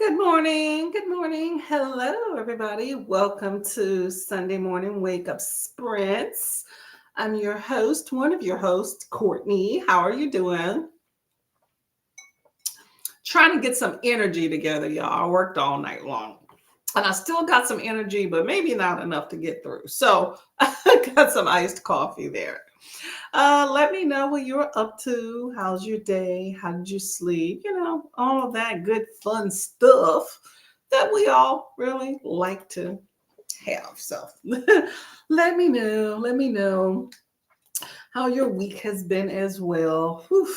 Good morning. Good morning. Hello, everybody. Welcome to Sunday Morning Wake Up Sprints. I'm your host, one of your hosts, Courtney. How are you doing? Trying to get some energy together, y'all. I worked all night long and I still got some energy, but maybe not enough to get through. So I got some iced coffee there. Let me know what you're up to. How's your day? How did you sleep? All of that good, fun stuff that we all really like to have. So let me know. Let me know how your week has been as well. Whew.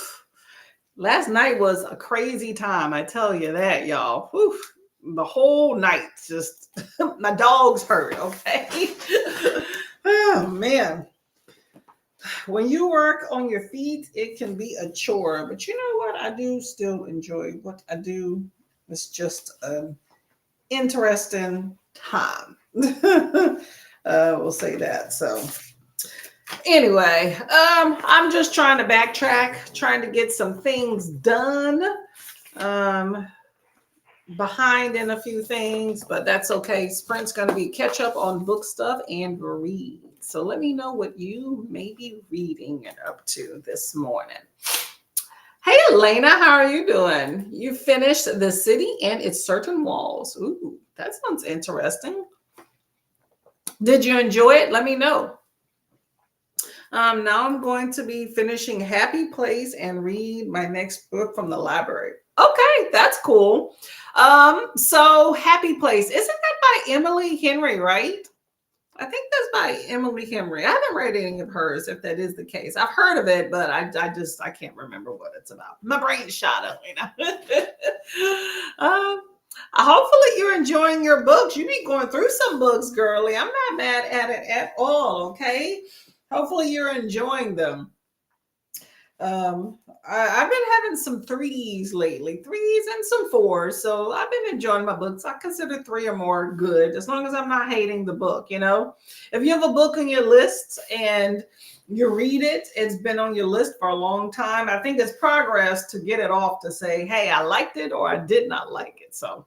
Last night was a crazy time. I tell you that, y'all. Whew. The whole night, just my dogs hurt. Okay. Oh, man. When you work on your feet, it can be a chore, but you know what? I do still enjoy what I do. It's just an interesting time. We'll say that. So, anyway, I'm just trying to backtrack, trying to get some things done. Um, Behind in a few things, but that's okay. Sprint's going to be catch up on book stuff and read. So let me know what you may be reading and up to this morning. Hey, Elena, how are you doing? You finished The City and Its Certain Walls. Ooh, that sounds interesting. Did you enjoy it? Let me know. Now I'm going to be finishing Happy Place and read my next book from the library. Okay, that's cool. So Happy Place, isn't that by Emily Henry, right? I think that's by Emily Henry. I haven't read any of hers, if that is the case. I've heard of it, but I can't remember what it's about. My brain's shot up, hopefully you're enjoying your books. You be going through some books, girly. I'm not mad at it at all, okay? Hopefully you're enjoying them. I've been having some threes lately, threes and some fours. So I've been enjoying my books. I consider three or more good, as long as I'm not hating the book. If you have a book on your list and you read it, it's been on your list for a long time. I think it's progress to get it off to say, hey, I liked it or I did not like it. So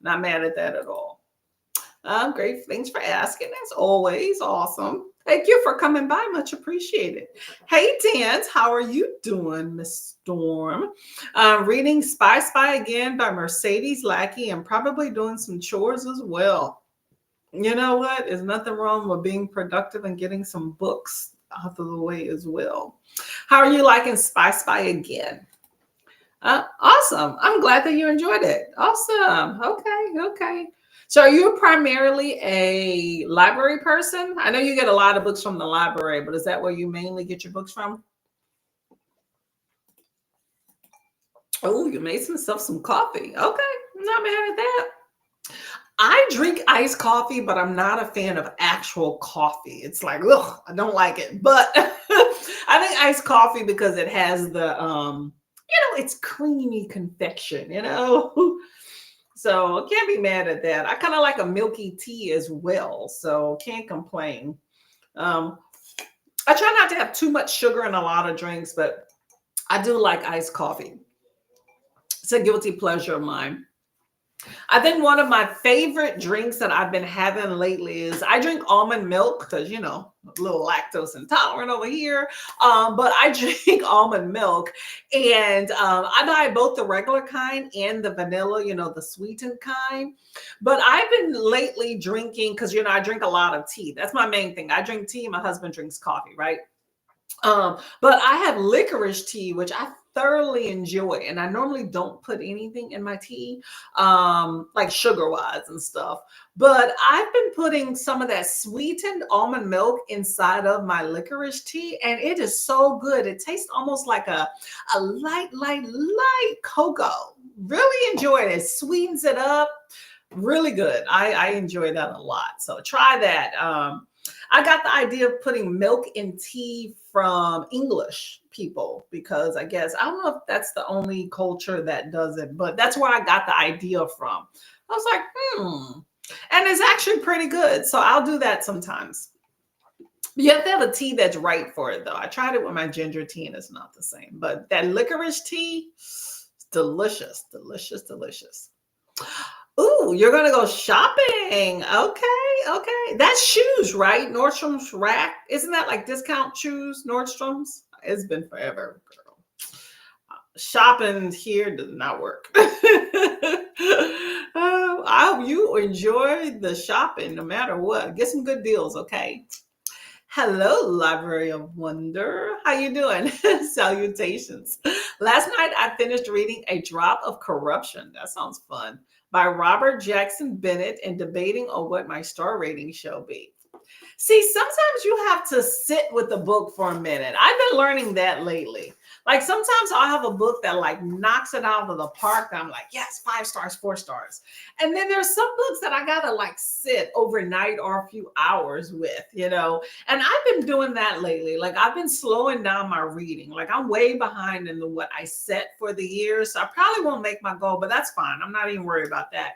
not mad at that at all. Great. Thanks for asking. As always, awesome. Thank you for coming by. Much appreciated. Hey, Tance, how are you doing, Miss Storm? Reading Spy Spy Again by Mercedes Lackey and probably doing some chores as well. You know what? There's nothing wrong with being productive and getting some books out of the way as well. How are you liking Spy Spy Again? Awesome. I'm glad that you enjoyed it. Awesome. Okay. So are you primarily a library person? I know you get a lot of books from the library, but is that where you mainly get your books from? Oh, you made yourself some coffee. Okay. I'm not mad at that. I drink iced coffee, but I'm not a fan of actual coffee. It's like, ugh, I don't like it. But I think iced coffee because it has it's creamy confection. So can't be mad at that. I kind of like a milky tea as well, so can't complain. Um, I try not to have too much sugar in a lot of drinks, but I do like iced coffee. It's a guilty pleasure of mine. I think one of my favorite drinks that I've been having lately is I drink almond milk because, a little lactose intolerant over here. But I drink almond milk and I buy both the regular kind and the vanilla, the sweetened kind. But I've been lately drinking because, I drink a lot of tea. That's my main thing. I drink tea. My husband drinks coffee, right? But I have licorice tea, which I thoroughly enjoy, and I normally don't put anything in my tea, like sugar wise and stuff. But I've been putting some of that sweetened almond milk inside of my licorice tea, and it is so good. It tastes almost like a light cocoa. Really enjoy it. It sweetens it up. Really good. I enjoy that a lot. So try that. I got the idea of putting milk in tea from English people because I don't know if that's the only culture that does it, but that's where I got the idea from. I was like, and it's actually pretty good. So I'll do that sometimes. You have to have a tea that's right for it, though. I tried it with my ginger tea and it's not the same, but that licorice tea is delicious. Ooh, you're gonna go shopping. Okay, okay. That's shoes, right? Nordstrom's Rack. Isn't that like discount shoes? Nordstrom's. It's been forever, girl. Shopping here does not work. I hope you enjoy the shopping no matter what. Get some good deals, okay? Hello, Library of Wonder. How you doing? Salutations. Last night I finished reading A Drop of Corruption. That sounds fun. By Robert Jackson Bennett and debating on what my star rating shall be. See, sometimes you have to sit with the book for a minute. I've been learning that lately. Like sometimes I'll have a book that like knocks it out of the park. And I'm like, yes, 5 stars, 4 stars. And then there's some books that I gotta like sit overnight or a few hours with, you know. And I've been doing that lately. Like I've been slowing down my reading. Like I'm way behind in what I set for the year. So I probably won't make my goal, but that's fine. I'm not even worried about that.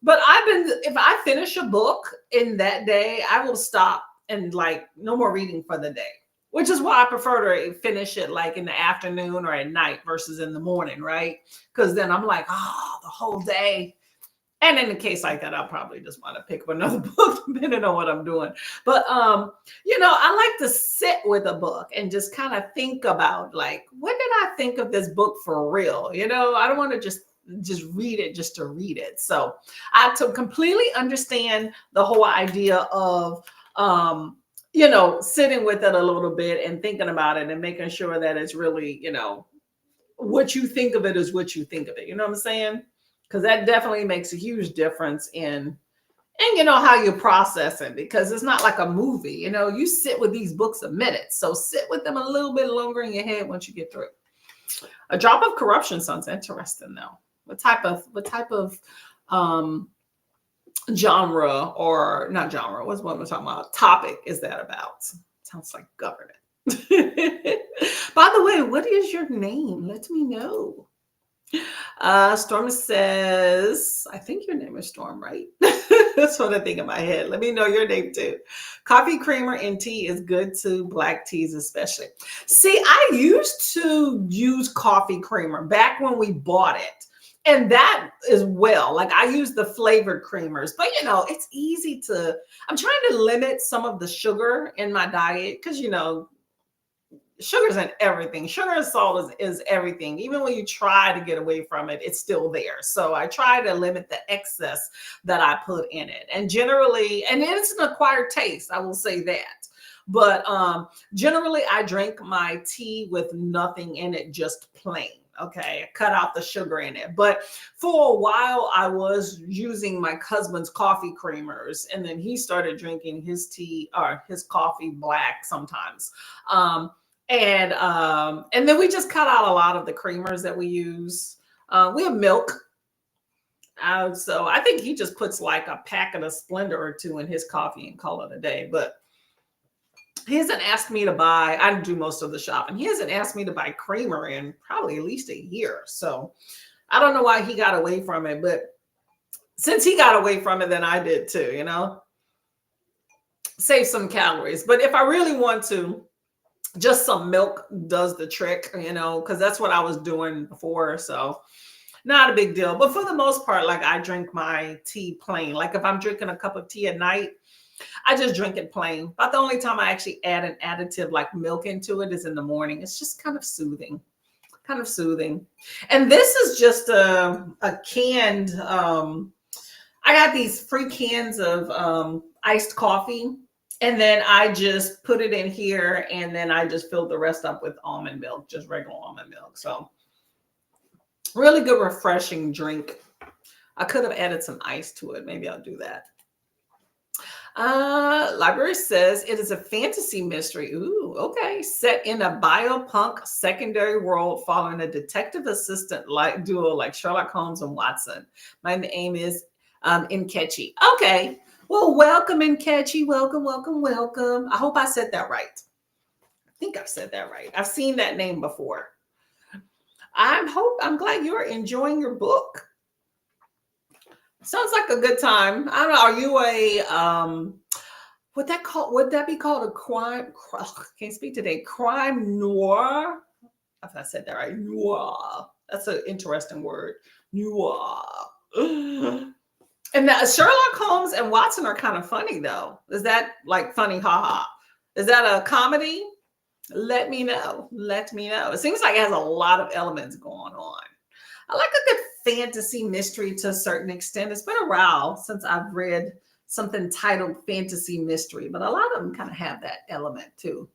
But if I finish a book in that day, I will stop and like no more reading for the day, which is why I prefer to finish it like in the afternoon or at night versus in the morning, right? Because then I'm like, oh, the whole day. And in a case like that, I'll probably just want to pick up another book depending on what I'm doing. But I like to sit with a book and just kind of think about like, what did I think of this book for real? You know, I don't want to just read it just to read it. So I have to completely understand the whole idea of sitting with it a little bit and thinking about it and making sure that it's really, what you think of it is what you think of it. You know what I'm saying? Because that definitely makes a huge difference in how you process it, because it's not like a movie. You sit with these books a minute, so sit with them a little bit longer in your head once you get through. A Drop of Corruption sounds interesting though. What type of genre, or not genre, what's what we're talking about, topic is that about? Sounds like government. By the way, what is your name? Let me know. Storm says, I think your name is Storm, right? That's what I think in my head. Let me know your name too. Coffee creamer and tea is good too, black teas especially. See, I used to use coffee creamer back when we bought it. And that is well, like I use the flavored creamers, but it's easy I'm trying to limit some of the sugar in my diet because, sugar's in everything. Sugar and salt is everything. Even when you try to get away from it, it's still there. So I try to limit the excess that I put in it. And generally, and it's an acquired taste, I will say that. But generally, I drink my tea with nothing in it, just plain. Okay, cut out the sugar in it. But for a while, I was using my husband's coffee creamers, and then he started drinking his tea or his coffee black sometimes. And then we just cut out a lot of the creamers that we use. We have milk. So I think he just puts like a packet of Splenda or two in his coffee and call it a day. But he hasn't asked me to buy, I do most of the shopping. He hasn't asked me to buy creamer in probably at least a year. So I don't know why he got away from it. But since he got away from it, then I did too, save some calories. But if I really want to, just some milk does the trick, because that's what I was doing before. So not a big deal. But for the most part, like I drink my tea plain. Like if I'm drinking a cup of tea at night, I just drink it plain. About the only time I actually add an additive like milk into it is in the morning. It's just kind of soothing. And this is just a canned, I got these free cans of iced coffee. And then I just put it in here, and then I just filled the rest up with almond milk, just regular almond milk. So really good, refreshing drink. I could have added some ice to it. Maybe I'll do that. Library says it is a fantasy mystery. Ooh, okay. Set in a biopunk secondary world following a detective assistant like duo like Sherlock Holmes and Watson. My name is Nkechi. Okay. Well, welcome, Nkechi. Welcome, welcome, welcome. I hope I said that right. I think I've said that right. I've seen that name before. I'm glad you're enjoying your book. Sounds like a good time. I don't know. Are you a would that be called a crime? Can't speak today. Crime noir. If I said that right, noir. That's an interesting word. Noir. And now Sherlock Holmes and Watson are kind of funny though. Is that like funny? Haha. Is that a comedy? Let me know. Let me know. It seems like it has a lot of elements going on. I like a good fantasy mystery to a certain extent. It's been a while since I've read something titled fantasy mystery, but a lot of them kind of have that element too.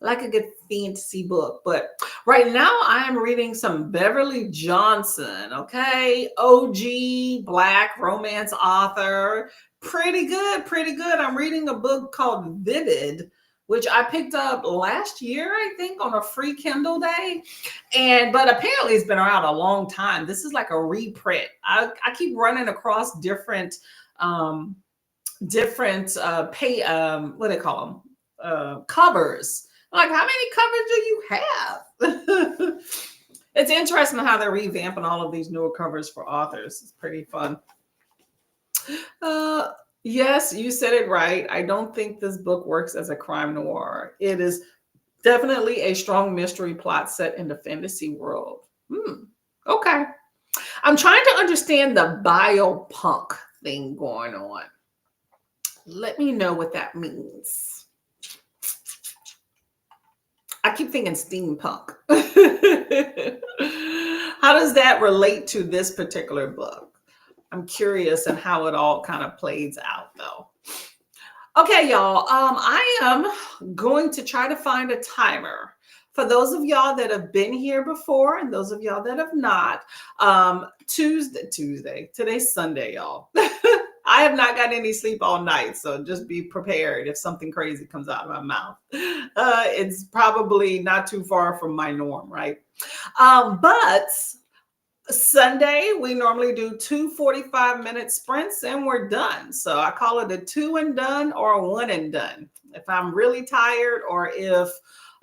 I like a good fantasy book, but right now I am reading some Beverly Johnson, okay? OG Black romance author. Pretty good, pretty good. I'm reading a book called Vivid, which I picked up last year, I think, on a free Kindle day. But apparently it's been around a long time. This is like a reprint. I keep running across um different pay what do they call them? Covers. Like, how many covers do you have? It's interesting how they're revamping all of these newer covers for authors. It's pretty fun. Uh, yes, you said it right. I don't think this book works as a crime noir. It is definitely a strong mystery plot set in the fantasy world. Okay. I'm trying to understand the biopunk thing going on. Let me know what that means. I keep thinking steampunk. How does that relate to this particular book? I'm curious and how it all kind of plays out though. Okay, y'all. I am going to try to find a timer for those of y'all that have been here before and those of y'all that have not. Tuesday. Today's Sunday, y'all. I have not gotten any sleep all night, so just be prepared if something crazy comes out of my mouth. It's probably not too far from my norm, right? But Sunday, we normally do 2 45-minute sprints and we're done. So I call it a 2 and done or a 1 and done. If I'm really tired or if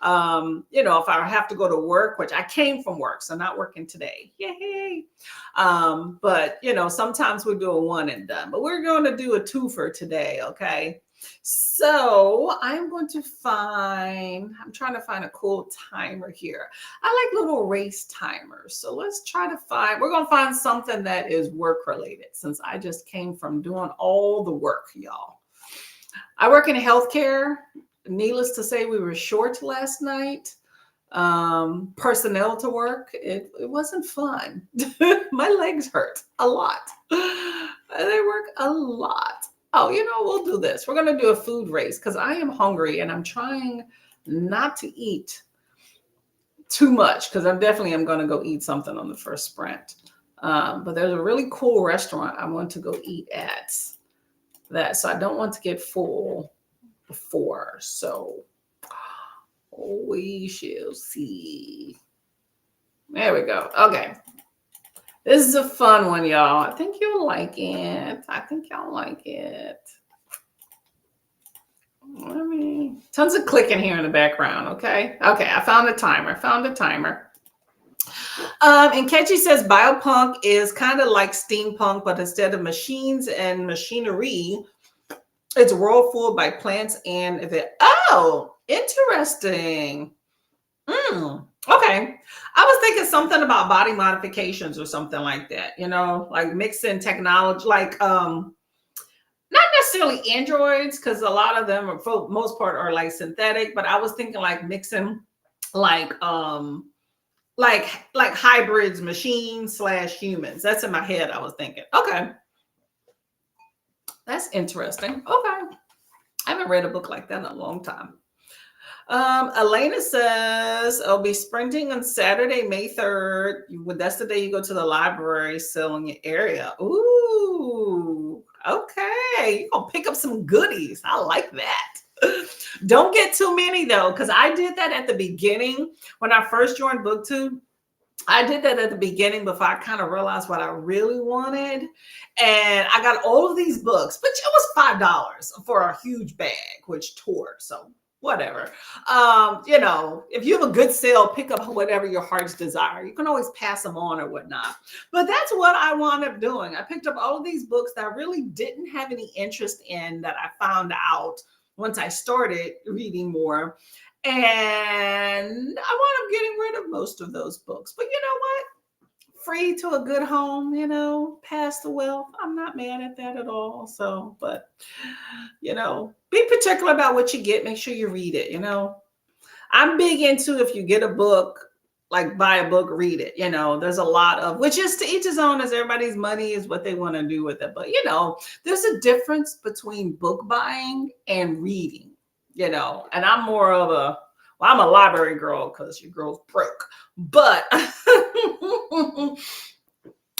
if I have to go to work, which I came from work, so not working today. Yay. But sometimes we do a 1 and done, but we're going to do a 2 for today. Okay. So I'm trying to find a cool timer here. I like little race timers. So we're going to find something that is work related since I just came from doing all the work, y'all. I work in healthcare. Needless to say, we were short last night. Personnel to work. It wasn't fun. My legs hurt a lot. They work a lot. Oh, we'll do this. We're going to do a food race because I am hungry and I'm trying not to eat too much because I'm going to go eat something on the first sprint. But there's a really cool restaurant I want to go eat at so I don't want to get full before. So we shall see. There we go. Okay. This is a fun one, y'all. I think you'll like it. Tons of clicking here in the background. Okay. I found a timer. And Ketchy says biopunk is kind of like steampunk, but instead of machines and machinery, it's a world fueled by plants and interesting. Okay. I was thinking something about body modifications or something like that, like mixing technology, like not necessarily androids, because a lot of them are, for the most part, are like synthetic, but I was thinking like mixing like hybrids, machines / humans. That's in my head. I was thinking, okay. That's interesting. Okay. I haven't read a book like that in a long time. Elena says, I'll be sprinting on Saturday, May 3rd. That's the day you go to the library sale in your area. Ooh, okay. You're going to pick up some goodies. I like that. Don't get too many, though, because I did that at the beginning when I first joined BookTube. I did that at the beginning before I kind of realized what I really wanted. And I got all of these books, but it was $5 for a huge bag, which tore. So whatever. If you have a good sale, pick up whatever your heart's desire. You can always pass them on or whatnot. But that's what I wound up doing. I picked up all of these books that I really didn't have any interest in that I found out once I started reading more. And I wound up getting rid of most of those books. But you know what? free to a good home, pass the wealth. I'm not mad at that at all. So, but, be particular about what you get. Make sure you read it. I'm big into if you get a book, like buy a book, read it. There's a lot of, which is to each his own, as everybody's money is what they want to do with it. But, there's a difference between book buying and reading, and I'm more of well, I'm a library girl because your girl's broke. But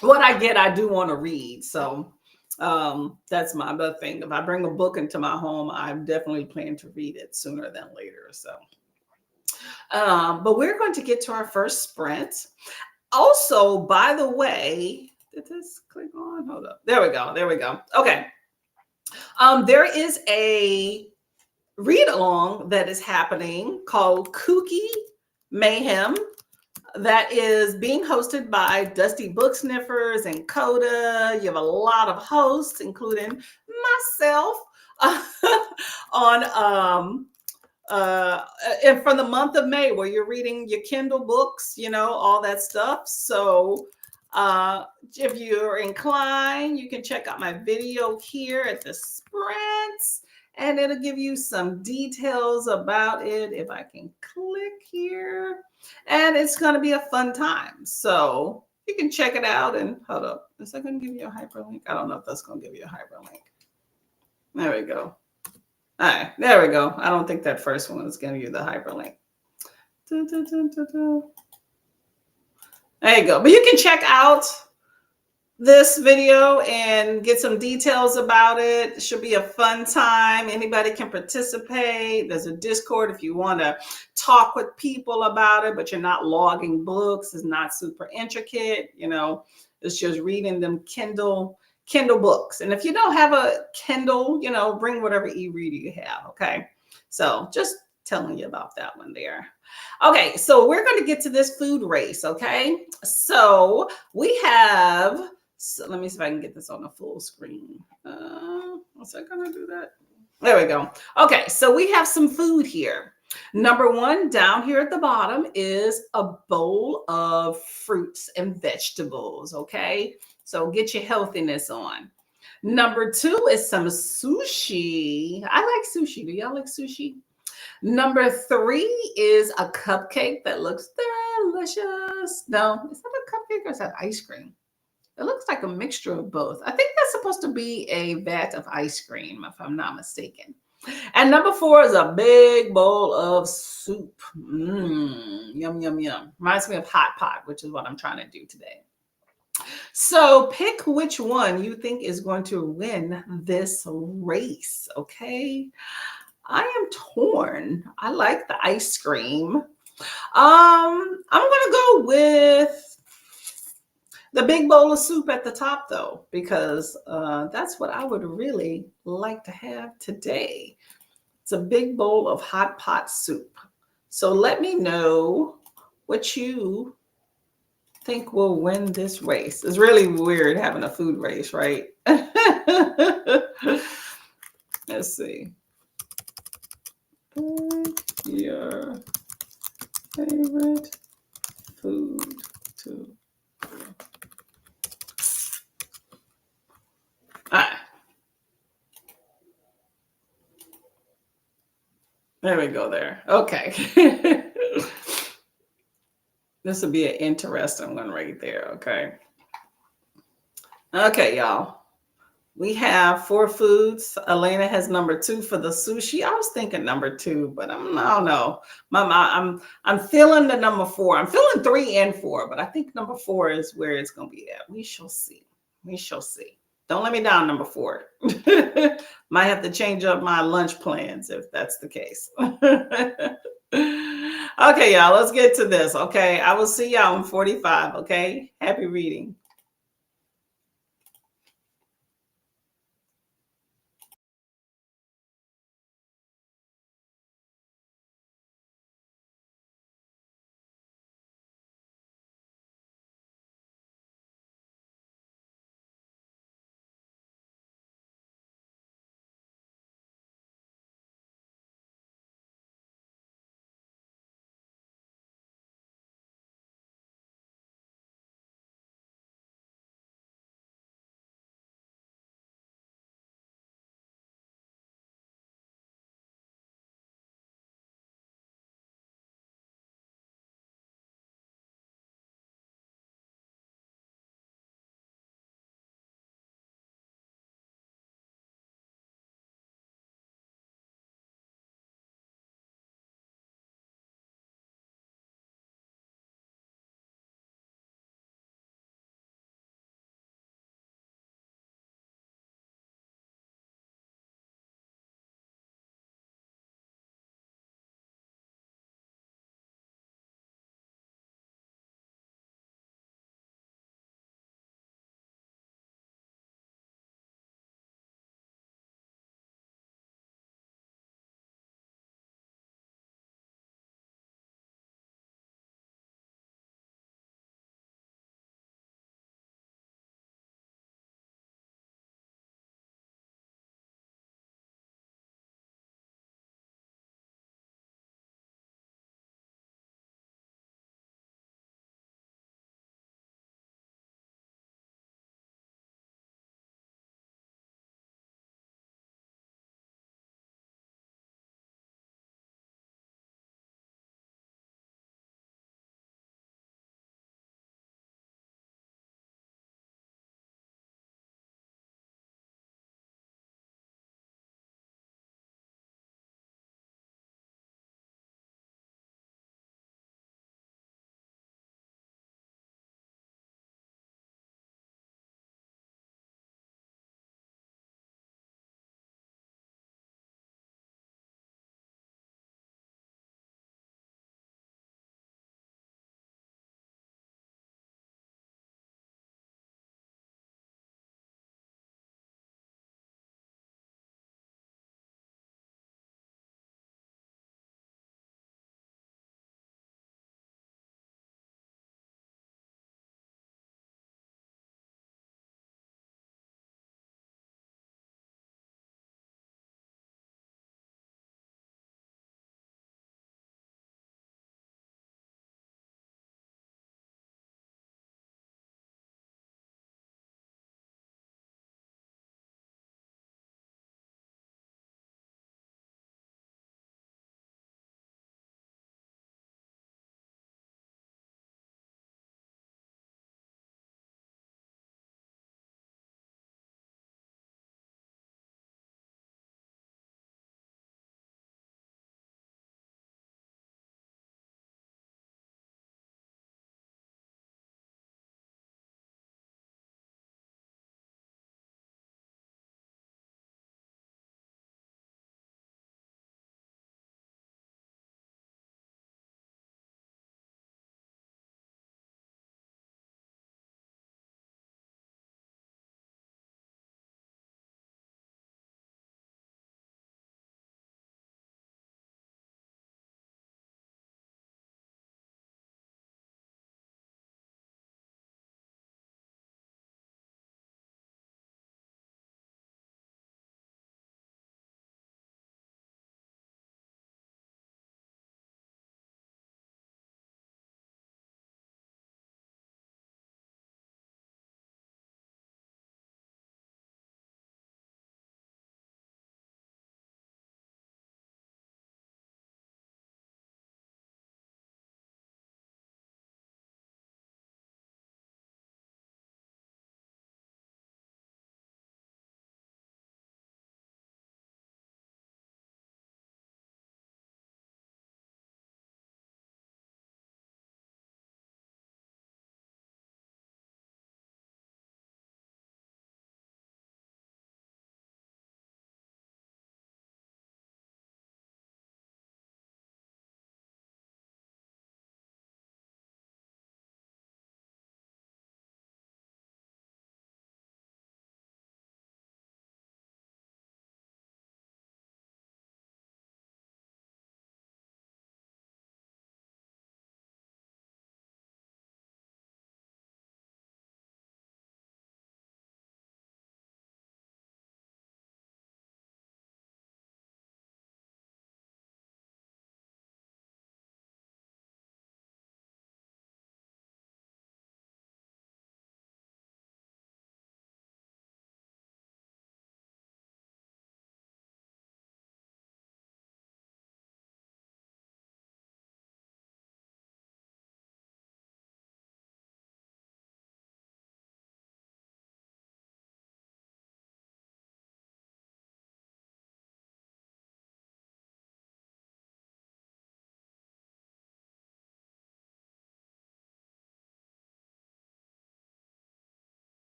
what I get, I do want to read. So that's my other thing. If I bring a book into my home, I definitely plan to read it sooner than later. So but we're going to get to our first sprint. Also, by the way, did this click on? Hold up. There we go. There we go. Okay. There is a read along that is happening called Kooky Mayhem that is being hosted by Dusty Book Sniffers and Coda. You have a lot of hosts, including myself, on and from the month of May, where you're reading your Kindle books, all that stuff. So if you're inclined, you can check out my video here at the sprints, and it'll give you some details about it. If I can click here, and it's going to be a fun time. So you can check it out. And hold up, is that going to give you a hyperlink? I don't know if that's going to give you a hyperlink. There we go. All right, there we go. I don't think that first one is giving you the hyperlink. There you go. But you can check out this video and get some details about it. It should be a fun time. Anybody can participate. There's a Discord if you want to talk with people about it, but you're not logging books. It's not super intricate. It's just reading them Kindle books. And if you don't have a Kindle, bring whatever e-reader you have. Okay. So just telling you about that one there. Okay. So we're going to get to this food race. Okay. So we have, let me see if I can get this on the full screen. Was that going to do that? There we go. Okay. So we have some food here. Number one down here at the bottom is a bowl of fruits and vegetables. Okay. So get your healthiness on. Number two is some sushi. I like sushi. Do y'all like sushi? Number three is a cupcake that looks delicious. No, is that a cupcake or is that ice cream? It looks like a mixture of both. I think that's supposed to be a vat of ice cream, if I'm not mistaken. And number four is a big bowl of soup. Yum, yum, yum. Reminds me of hot pot, which is what I'm trying to do today. So pick which one you think is going to win this race, okay? I am torn. I like the ice cream. I'm gonna go with the big bowl of soup at the top though, because that's what I would really like to have today. It's a big bowl of hot pot soup. So let me know what you think will win this race. It's really weird having a food race, right? Let's see. Pick your favorite food to. Ah, there we go there. Okay. This will be an interesting one right there. Okay. Okay, y'all. We have 4 foods. Elena has number 2 for the sushi. I was thinking number 2, but I don't know. I'm feeling the number 4. I'm feeling 3 and 4, but I think number 4 is where it's going to be at. We shall see. We shall see. Don't let me down, number 4. Might have to change up my lunch plans if that's the case. Okay, y'all, let's get to this. Okay, I will see y'all in 45. Okay, happy reading.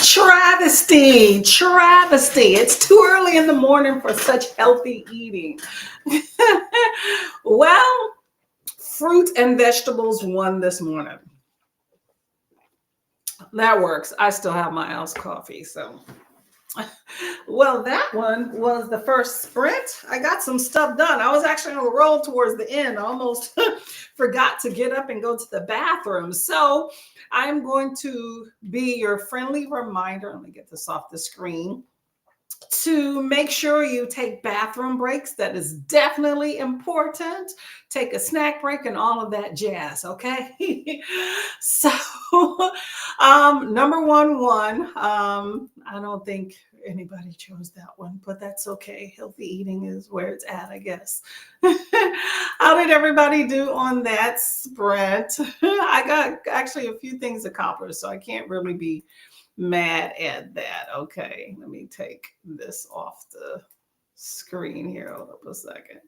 Travesty, travesty. It's too early in the morning for such healthy eating. Well, fruit and vegetables won this morning. That works. I still have my iced coffee. So, well, that one was the first sprint. I got some stuff done. I was actually on the roll towards the end. I almost forgot to get up and go to the bathroom. So, I'm going to be your friendly reminder. Let me get this off the screen. To make sure you take bathroom breaks. That is definitely important. Take a snack break and all of that jazz. Okay. So, number one, I don't think anybody chose that one, but that's okay. Healthy eating is where it's at, I guess. How did everybody do on that sprint? I got actually a few things accomplished, so I can't really be mad at that. Okay, let me take this off the screen here. Hold up a second.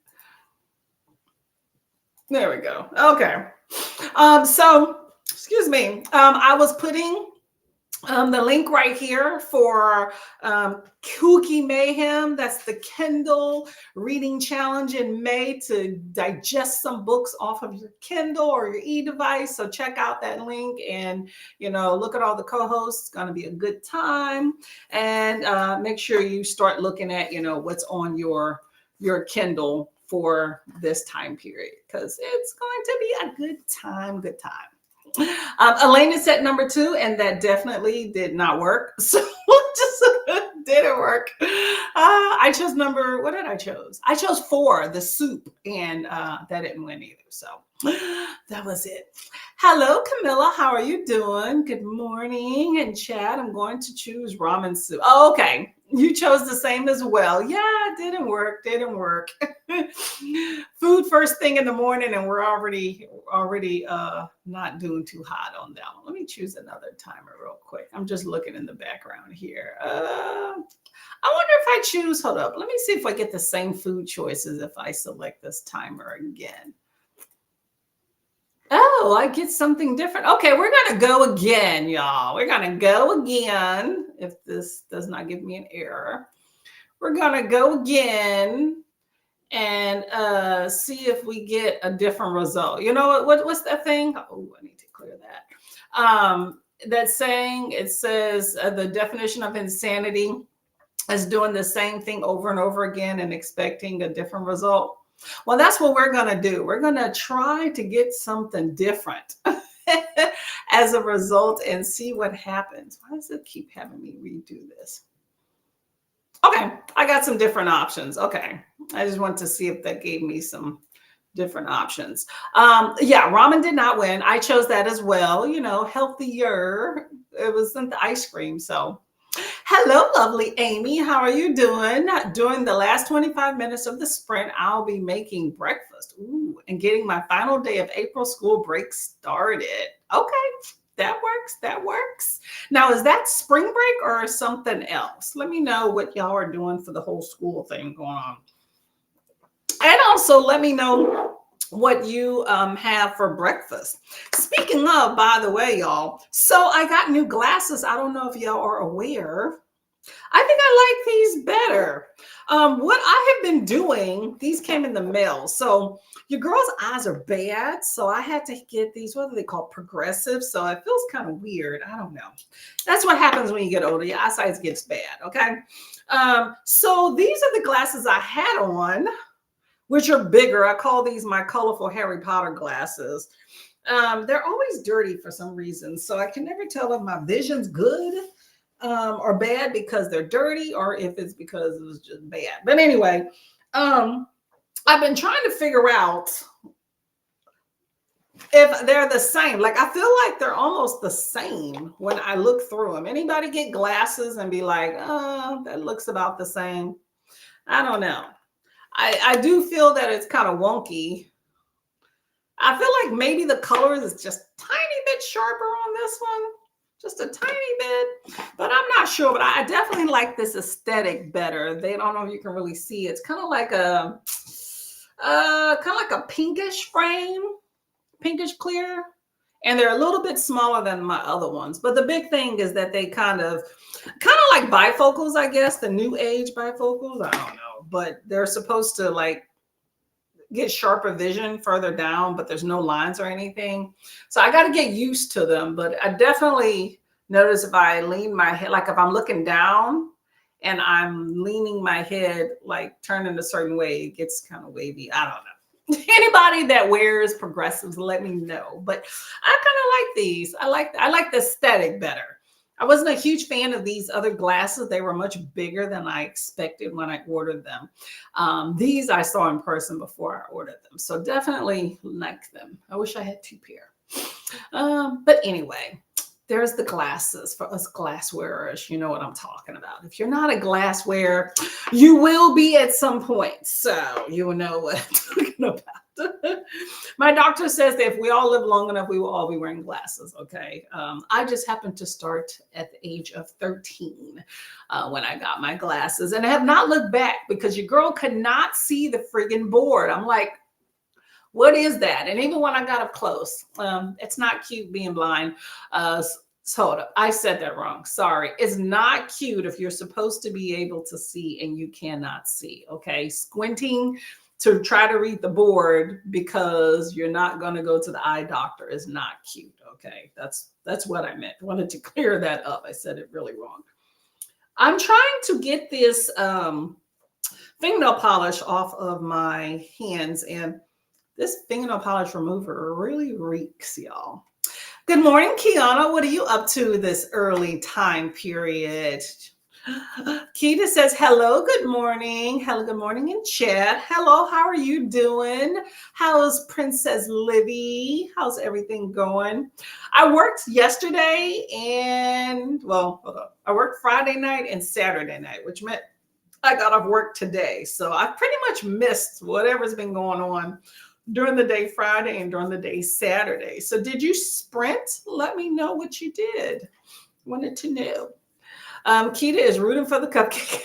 There we go. Okay. So excuse me. I was putting the link right here for Kooky Mayhem. That's the Kindle reading challenge in May to digest some books off of your Kindle or your e-device. So check out that link and, look at all the co-hosts. It's going to be a good time. And make sure you start looking at, what's on your Kindle for this time period, because it's going to be a good time. Elaine is at number 2, and that definitely did not work. So just didn't work. I chose what did I choose? I chose 4, the soup, and that didn't win either. So that was it. Hello, Camilla. How are you doing? Good morning. And Chad, I'm going to choose ramen soup. Oh, okay. You chose the same as well. Yeah, it didn't work. Food first thing in the morning, and we're already not doing too hot on that one. Let me choose another timer real quick. I'm just looking in the background here. I wonder if I choose, hold up. Let me see if I get the same food choices if I select this timer again. Oh, I get something different. Okay, we're going to go again, y'all. We're going to go again. If this does not give me an error, we're going to go again and see if we get a different result. You know what's that thing? Oh, I need to clear that. That saying, it says the definition of insanity is doing the same thing over and over again and expecting a different result. Well, that's what we're going to do. We're going to try to get something different as a result and see what happens. Why does it keep having me redo this? Okay, I got some different options. Okay, I just want to see if that gave me some different options. Yeah, ramen did not win. I chose that as well. Healthier. It wasn't the ice cream, so. Hello, lovely Amy. How are you doing? During the last 25 minutes of the sprint, I'll be making breakfast and getting my final day of April school break started. Okay, that works. Now, is that spring break or something else? Let me know what y'all are doing for the whole school thing going on. And also let me know what you have for breakfast. Speaking of, by the way, y'all, so I got new glasses. I don't know if y'all are aware. I think I like these better. What I have been doing, these came in the mail. So your girl's eyes are bad. So I had to get these, what are they called? Progressive. So it feels kind of weird. I don't know. That's what happens when you get older. Your eyesight gets bad. Okay. So these are the glasses I had on, which are bigger. I call these my colorful Harry Potter glasses. They're always dirty for some reason. So I can never tell if my vision's good or bad because they're dirty or if it's because it was just bad. But anyway, I've been trying to figure out if they're the same. Like, I feel like they're almost the same when I look through them. Anybody get glasses and be like, oh, that looks about the same? I don't know. I do feel that it's kind of wonky. I feel like maybe the color is just a tiny bit sharper on this one. Just a tiny bit, but I'm not sure. But I definitely like this aesthetic better. They don't know if you can really see. It's kind of like a pinkish frame, pinkish clear. And they're a little bit smaller than my other ones. But the big thing is that they kind of like bifocals, I guess, the new age bifocals. I don't know, but they're supposed to like get sharper vision further down, but there's no lines or anything. So I got to get used to them. But I definitely notice if I lean my head, like if I'm looking down and I'm leaning my head, like turning a certain way, it gets kind of wavy. I don't know. Anybody that wears progressives, let me know. But I kind of like these. I like the aesthetic better. I wasn't a huge fan of these other glasses. They were much bigger than I expected when I ordered them. These I saw in person before I ordered them. So definitely like them. I wish I had two pair. But anyway, there's the glasses for us glass wearers. You know what I'm talking about. If you're not a glass wearer, you will be at some point. So you will know what I'm talking about. My doctor says that if we all live long enough, we will all be wearing glasses. Okay. I just happened to start at the age of 13 when I got my glasses, and I have not looked back because your girl could not see the friggin' board. I'm like, what is that? And even when I got up close, it's not cute being blind. Hold up, I said that wrong. Sorry. It's not cute if you're supposed to be able to see and you cannot see. Okay. Squinting to try to read the board because you're not going to go to the eye doctor is not cute. Okay. That's what I meant. I wanted to clear that up. I said it really wrong. I'm trying to get this fingernail polish off of my hands, and this fingernail polish remover really reeks, y'all. Good morning, Kiana. What are you up to this early time period? Keita says, hello, good morning. Hello, good morning in chat. Hello, how are you doing? How's Princess Livy? How's everything going? I worked yesterday and, well, hold on. I worked Friday night and Saturday night, which meant I got off work today. So I pretty much missed whatever's been going on during the day Friday and during the day Saturday. So did you sprint? Let me know what you did. Wanted to know. Keita is rooting for the cupcake.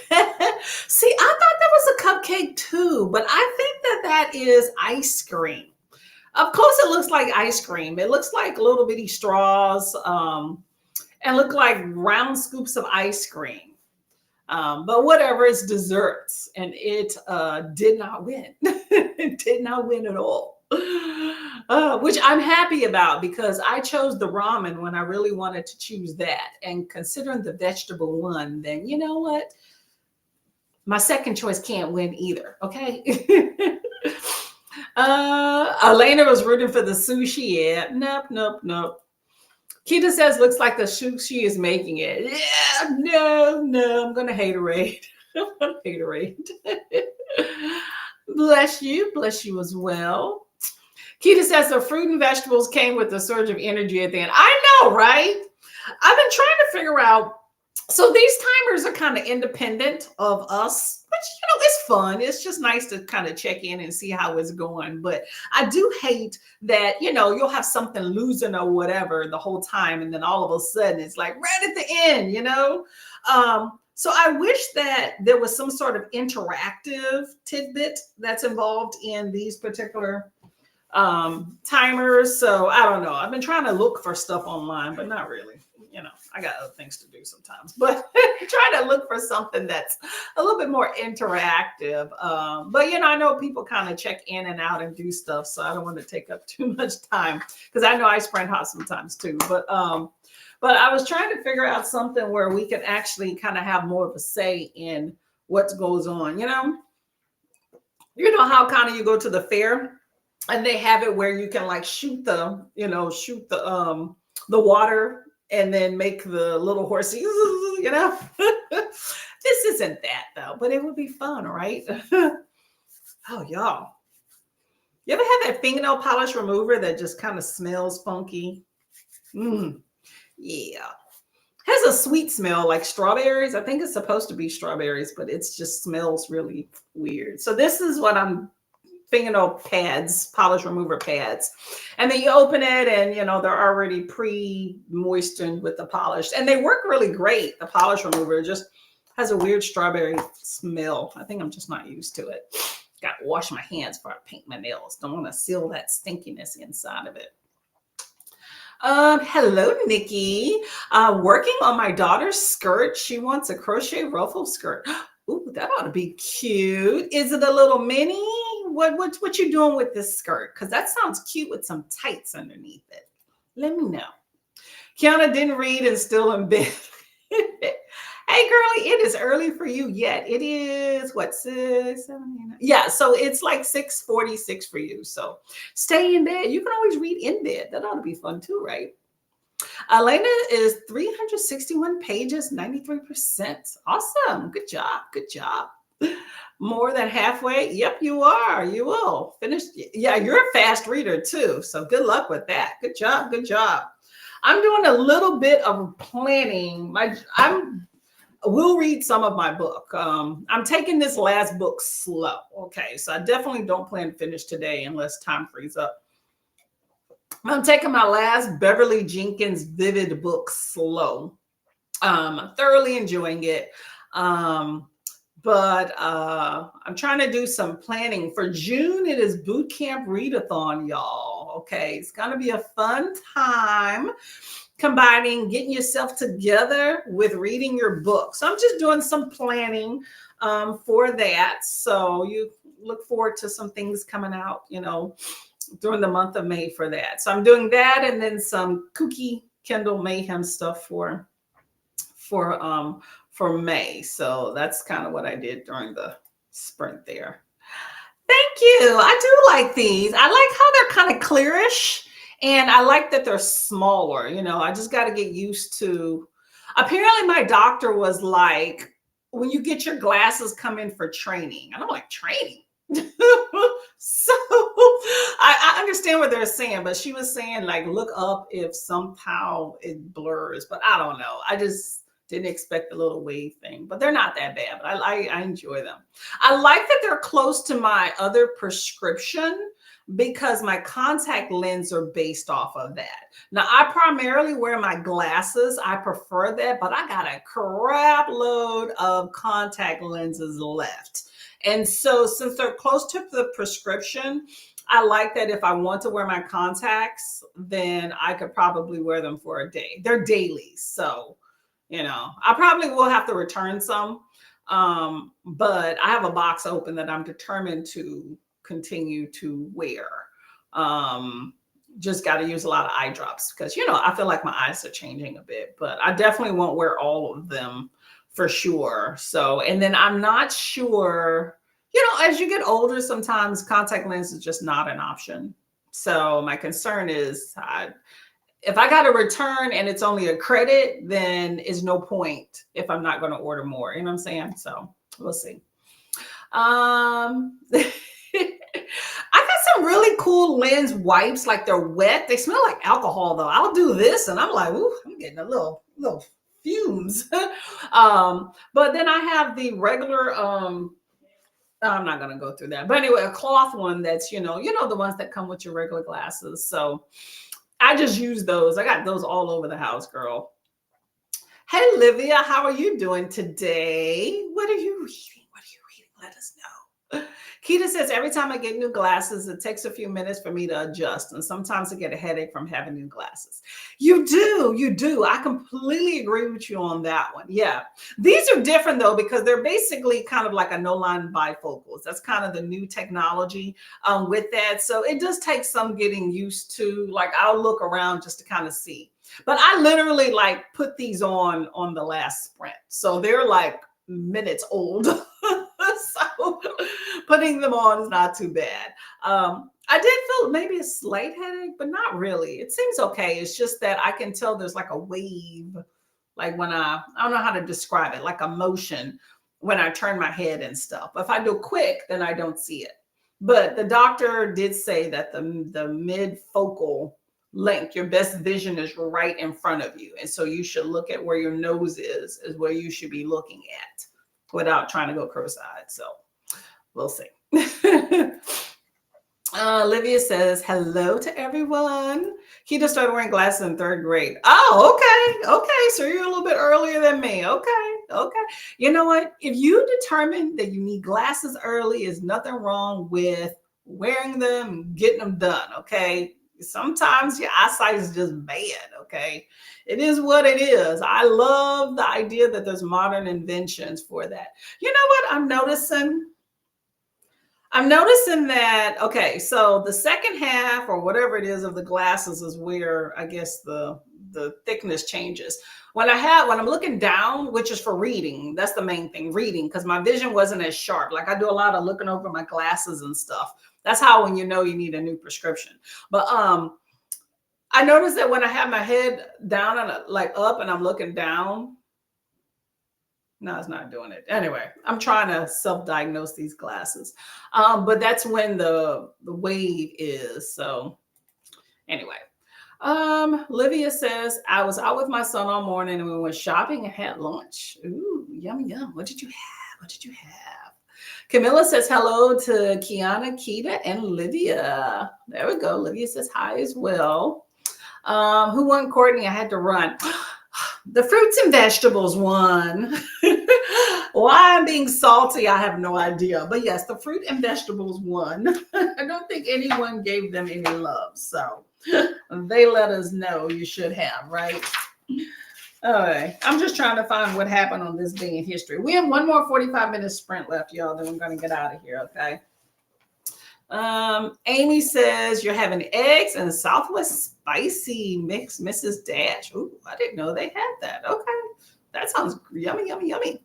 See, I thought that was a cupcake too, but I think that is ice cream. Of course, it looks like ice cream. It looks like little bitty straws and look like round scoops of ice cream. But whatever, it's desserts, and it did not win. It did not win at all. Which I'm happy about because I chose the ramen when I really wanted to choose that. And considering the vegetable one, then you know what? My second choice can't win either. Okay. Elena was rooting for the sushi. Yeah. Nope. Kita says, looks like the sushi is making it. Yeah, no, I'm going to haterade. I'm going to haterade. Bless you as well. Kita says the fruit and vegetables came with a surge of energy at the end. I know, right? I've been trying to figure out. So these timers are kind of independent of us, which, it's fun. It's just nice to kind of check in and see how it's going. But I do hate that, you'll have something losing or whatever the whole time. And then all of a sudden it's like right at the end, So I wish that there was some sort of interactive tidbit that's involved in these particular timers. So I don't know. I've been trying to look for stuff online, but not really. I got other things to do sometimes, but try to look for something that's a little bit more interactive. But I know people kind of check in and out and do stuff, so I don't want to take up too much time because I know I sprint hot sometimes too. But I was trying to figure out something where we can actually kind of have more of a say in what goes on. You know how kind of you go to the fair and they have it where you can like shoot the water and then make the little horsey, This isn't that though, but it would be fun, right? Oh, y'all. You ever have that fingernail polish remover that just kind of smells funky? Yeah. Has a sweet smell like strawberries. I think it's supposed to be strawberries, but it just smells really weird. So this is what I'm fingernail pads, polish remover pads. And then you open it and, they're already pre-moistened with the polish. And they work really great. The polish remover just has a weird strawberry smell. I think I'm just not used to it. Got to wash my hands before I paint my nails. Don't want to seal that stinkiness inside of it. Hello, Nikki. Working on my daughter's skirt. She wants a crochet ruffle skirt. Ooh, that ought to be cute. Is it a little mini? What you doing with this skirt? Because that sounds cute with some tights underneath it. Let me know. Kiana didn't read and still in bed. Hey, girly, it is early for you yet. It is what, 6, 7, 8, 9? Yeah, so it's like 6:46 for you. So stay in bed. You can always read in bed. That ought to be fun too, right? Elena is 361 pages, 93%. Awesome. Good job. Good job. More than halfway. Yep, you are. You will finish. Yeah, you're a fast reader too. So good luck with that. Good job. Good job. I'm doing a little bit of planning. I'm will read some of my book. I'm taking this last book slow. Okay, so I definitely don't plan to finish today unless time frees up. I'm taking my last Beverly Jenkins Vivid book slow. I'm thoroughly enjoying it. But I'm trying to do some planning for June. It is boot camp readathon, y'all. Okay, it's gonna be a fun time combining getting yourself together with reading your book. So I'm just doing some planning for that. So you look forward to some things coming out, during the month of May for that. So I'm doing that, and then some kooky Kindle Mayhem stuff for May. So that's kind of what I did during the sprint there. Thank you. I do like these. I like how they're kind of clearish, and I like that they're smaller. I just got to get used to. Apparently, my doctor was like, when you get your glasses, come in for training. And I'm like, training? So I understand what they're saying, but she was saying, like, look up if somehow it blurs, but I don't know. I just didn't expect the little wave thing, but they're not that bad. But I enjoy them. I like that they're close to my other prescription because my contact lens are based off of that. Now, I primarily wear my glasses. I prefer that, but I got a crap load of contact lenses left. And so since they're close to the prescription, I like that if I want to wear my contacts, then I could probably wear them for a day. They're dailies. So, I probably will have to return some. But I have a box open that I'm determined to continue to wear. Just got to use a lot of eye drops because, I feel like my eyes are changing a bit, but I definitely won't wear all of them for sure. So, and then I'm not sure, as you get older, sometimes contact lens is just not an option. So my concern is if I got to return and it's only a credit, then is no point if I'm not going to order more. You know what I'm saying? So we'll see. I got some really cool lens wipes, like they're wet. They smell like alcohol though. I'll do this and I'm like, ooh, I'm getting a little fumes. But then I have the regular, I'm not going to go through that. But anyway, a cloth one that's, the ones that come with your regular glasses. So I just use those. I got those all over the house, girl. Hey, Livia, how are you doing today? What are you reading? Let us know. Keita says, every time I get new glasses, it takes a few minutes for me to adjust. And sometimes I get a headache from having new glasses. You do. I completely agree with you on that one. Yeah. These are different though, because they're basically kind of like a no-line bifocals. That's kind of the new technology with that. So it does take some getting used to. Like I'll look around just to kind of see. But I literally like put these on the last sprint. So they're like minutes old. So putting them on is not too bad. I did feel maybe a slight headache, but not really. It seems okay. It's just that I can tell there's like a wave, like when I don't know how to describe it, like a motion when I turn my head and stuff. If I do quick, then I don't see it. But the doctor did say that the mid-focal length, your best vision is right in front of you. And so you should look at where your nose is where you should be looking at without trying to go cross-eyed. So we'll see. Olivia says, hello to everyone. He just started wearing glasses in 3rd grade. Oh, okay. So you're a little bit earlier than me. Okay. You know what? If you determine that you need glasses early, there's nothing wrong with wearing them and getting them done. Okay. Sometimes your eyesight is just bad, okay? It is what it is. I love the idea that there's modern inventions for that. You know what I'm noticing? I'm noticing that, okay, so the second half or whatever it is of the glasses is where I guess the thickness changes. When I'm looking down, which is for reading, that's the main thing, reading, because my vision wasn't as sharp. Like I do a lot of looking over my glasses and stuff. That's how when you know you need a new prescription. But I noticed that when I have my head down and like up and I'm looking down, no, it's not doing it. Anyway, I'm trying to self-diagnose these glasses. But that's when the wave is. So anyway. Livia says, I was out with my son all morning and we went shopping and had lunch. Ooh, yum, yum. What did you have? What did you have? Camilla says hello to Kiana, Keita, and Livia. There we go. Livia says hi as well. Who won, Courtney? I had to run. The fruits and vegetables won. Why I'm being salty, I have no idea. But yes, the fruit and vegetables won. I don't think anyone gave them any love. So they let us know you should have, right? All right. I'm just trying to find what happened on this day in history. We have one more 45-minute sprint left, y'all. Then we're going to get out of here, okay? Amy says you're having eggs and Southwest spicy mix, Mrs. Dash. Ooh, I didn't know they had that. Okay. That sounds yummy, yummy, yummy.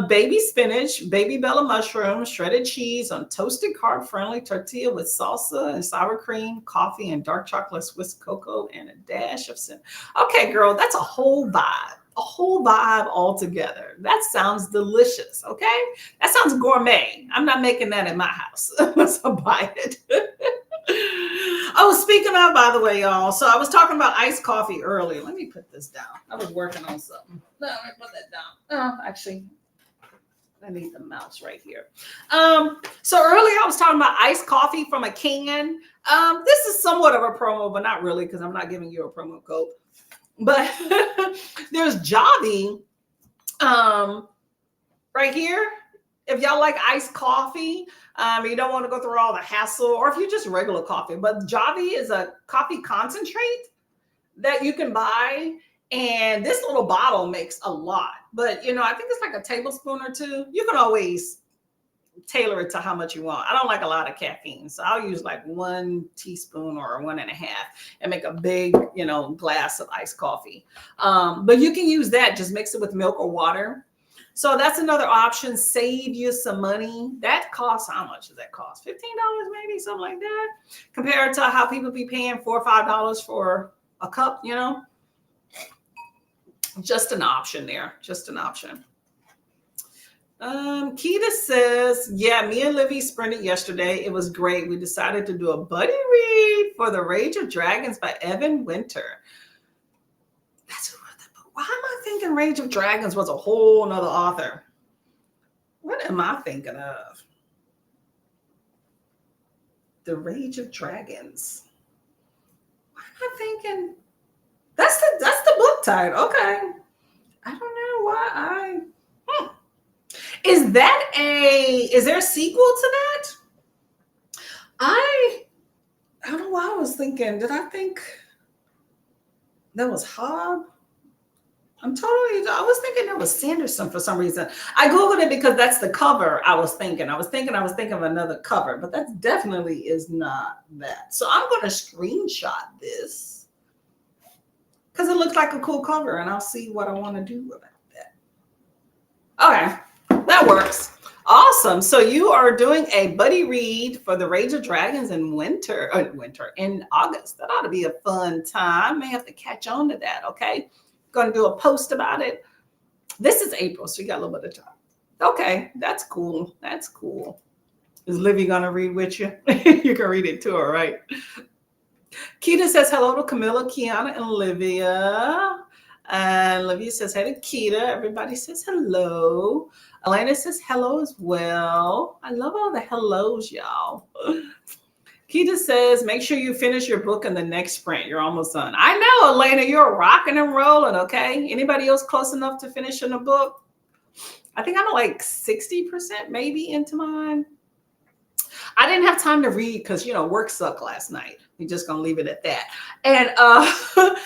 Baby spinach, baby bella mushrooms, shredded cheese on toasted carb-friendly tortilla with salsa and sour cream, coffee, and dark chocolate Swiss cocoa, and a dash of cinnamon. Okay, girl, that's a whole vibe altogether. That sounds delicious, okay? That sounds gourmet. I'm not making that in my house. So buy it. Oh, speaking of, by the way, y'all, so I was talking about iced coffee earlier. Let me put this down. I was working on something. No, let me put that down. Oh, actually, I need the mouse right here. So earlier I was talking about iced coffee from a can. This is somewhat of a promo, but not really because I'm not giving you a promo code. But there's Javy right here. If y'all like iced coffee, you don't want to go through all the hassle, or if you just regular coffee. But Javy is a coffee concentrate that you can buy. And this little bottle makes a lot. But, I think it's like a tablespoon or two. You can always tailor it to how much you want. I don't like a lot of caffeine. So I'll use like 1 teaspoon or 1.5 and make a big, glass of iced coffee. But you can use that. Just mix it with milk or water. So that's another option. Save you some money. That costs, how much does that cost? $15 maybe, something like that. Compared to how people be paying $4 or $5 for a cup, Just an option there. Just an option. Keita says, yeah, me and Livy sprinted yesterday. It was great. We decided to do a buddy read for The Rage of Dragons by Evan Winter. Why am I thinking Rage of Dragons was a whole nother author? What am I thinking of? The Rage of Dragons. Why am I thinking? That's the book title. Okay. I don't know why Is there a sequel to that? I don't know why I was thinking. Did I think that was Hobb? I was thinking that was Sanderson for some reason. I Googled it because that's the cover I was thinking. I was thinking of another cover, but that definitely is not that. So I'm going to screenshot this because it looks like a cool cover and I'll see what I want to do about that. Okay, that works. Awesome. So you are doing a buddy read for The Rage of Dragons in in August. That ought to be a fun time. May have to catch on to that. Okay. Going to do a post about it. This is April, so you got a little bit of time. Okay, that's cool. That's cool. Is Livy going to read with you? You can read it to her, right? Keita says hello to Camilla, Kiana, and Livia. And Livia says hey to Keita. Everybody says hello. Elena says hello as well. I love all the hellos, y'all. Keita says, make sure you finish your book in the next sprint. You're almost done. I know, Elena, you're rocking and rolling, okay? Anybody else close enough to finish in a book? I think I'm like 60% maybe into mine. I didn't have time to read because, work sucked last night. You're just gonna leave it at that. And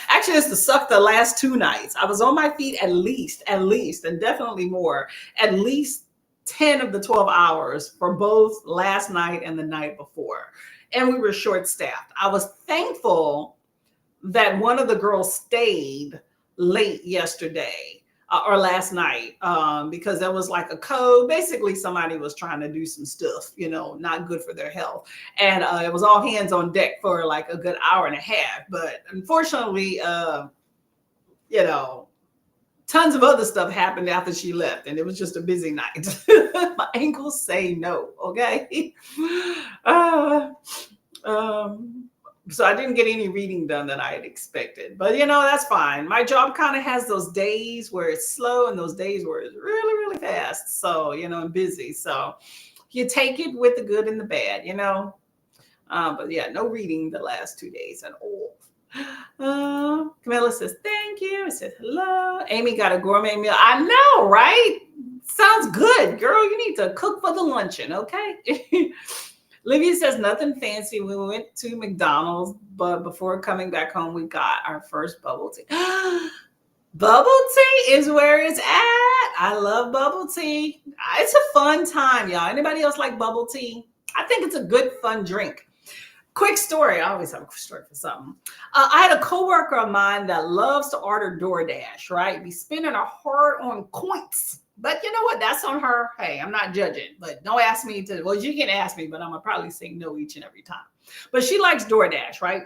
actually, it's to suck the last 2 nights. I was on my feet at least, and definitely more, at least 10 of the 12 hours for both last night and the night before. And we were short staffed. I was thankful that one of the girls stayed late yesterday or last night because there was like a code. Basically, somebody was trying to do some stuff, not good for their health. And it was all hands on deck for like a good hour and a half. But unfortunately, tons of other stuff happened after she left, and it was just a busy night. My ankles say no, okay? So I didn't get any reading done that I had expected. But, that's fine. My job kind of has those days where it's slow and those days where it's really, really fast. So, and busy. So you take it with the good and the bad, But yeah, no reading the last 2 days at all. Camilla says, thank you. I said, hello. Amy got a gourmet meal. I know, right? Sounds good, girl. You need to cook for the luncheon, okay? Livia says, nothing fancy. We went to McDonald's, but before coming back home, we got our first bubble tea. Bubble tea is where it's at. I love bubble tea. It's a fun time, y'all. Anybody else like bubble tea? I think it's a good, fun drink. Quick story. I always have a story for something. I had a coworker of mine that loves to order DoorDash, right? Be spending her heart on coins. But you know what? That's on her. Hey, I'm not judging, but don't ask me to. Well, you can ask me, but I'm going to probably say no each and every time. But she likes DoorDash, right?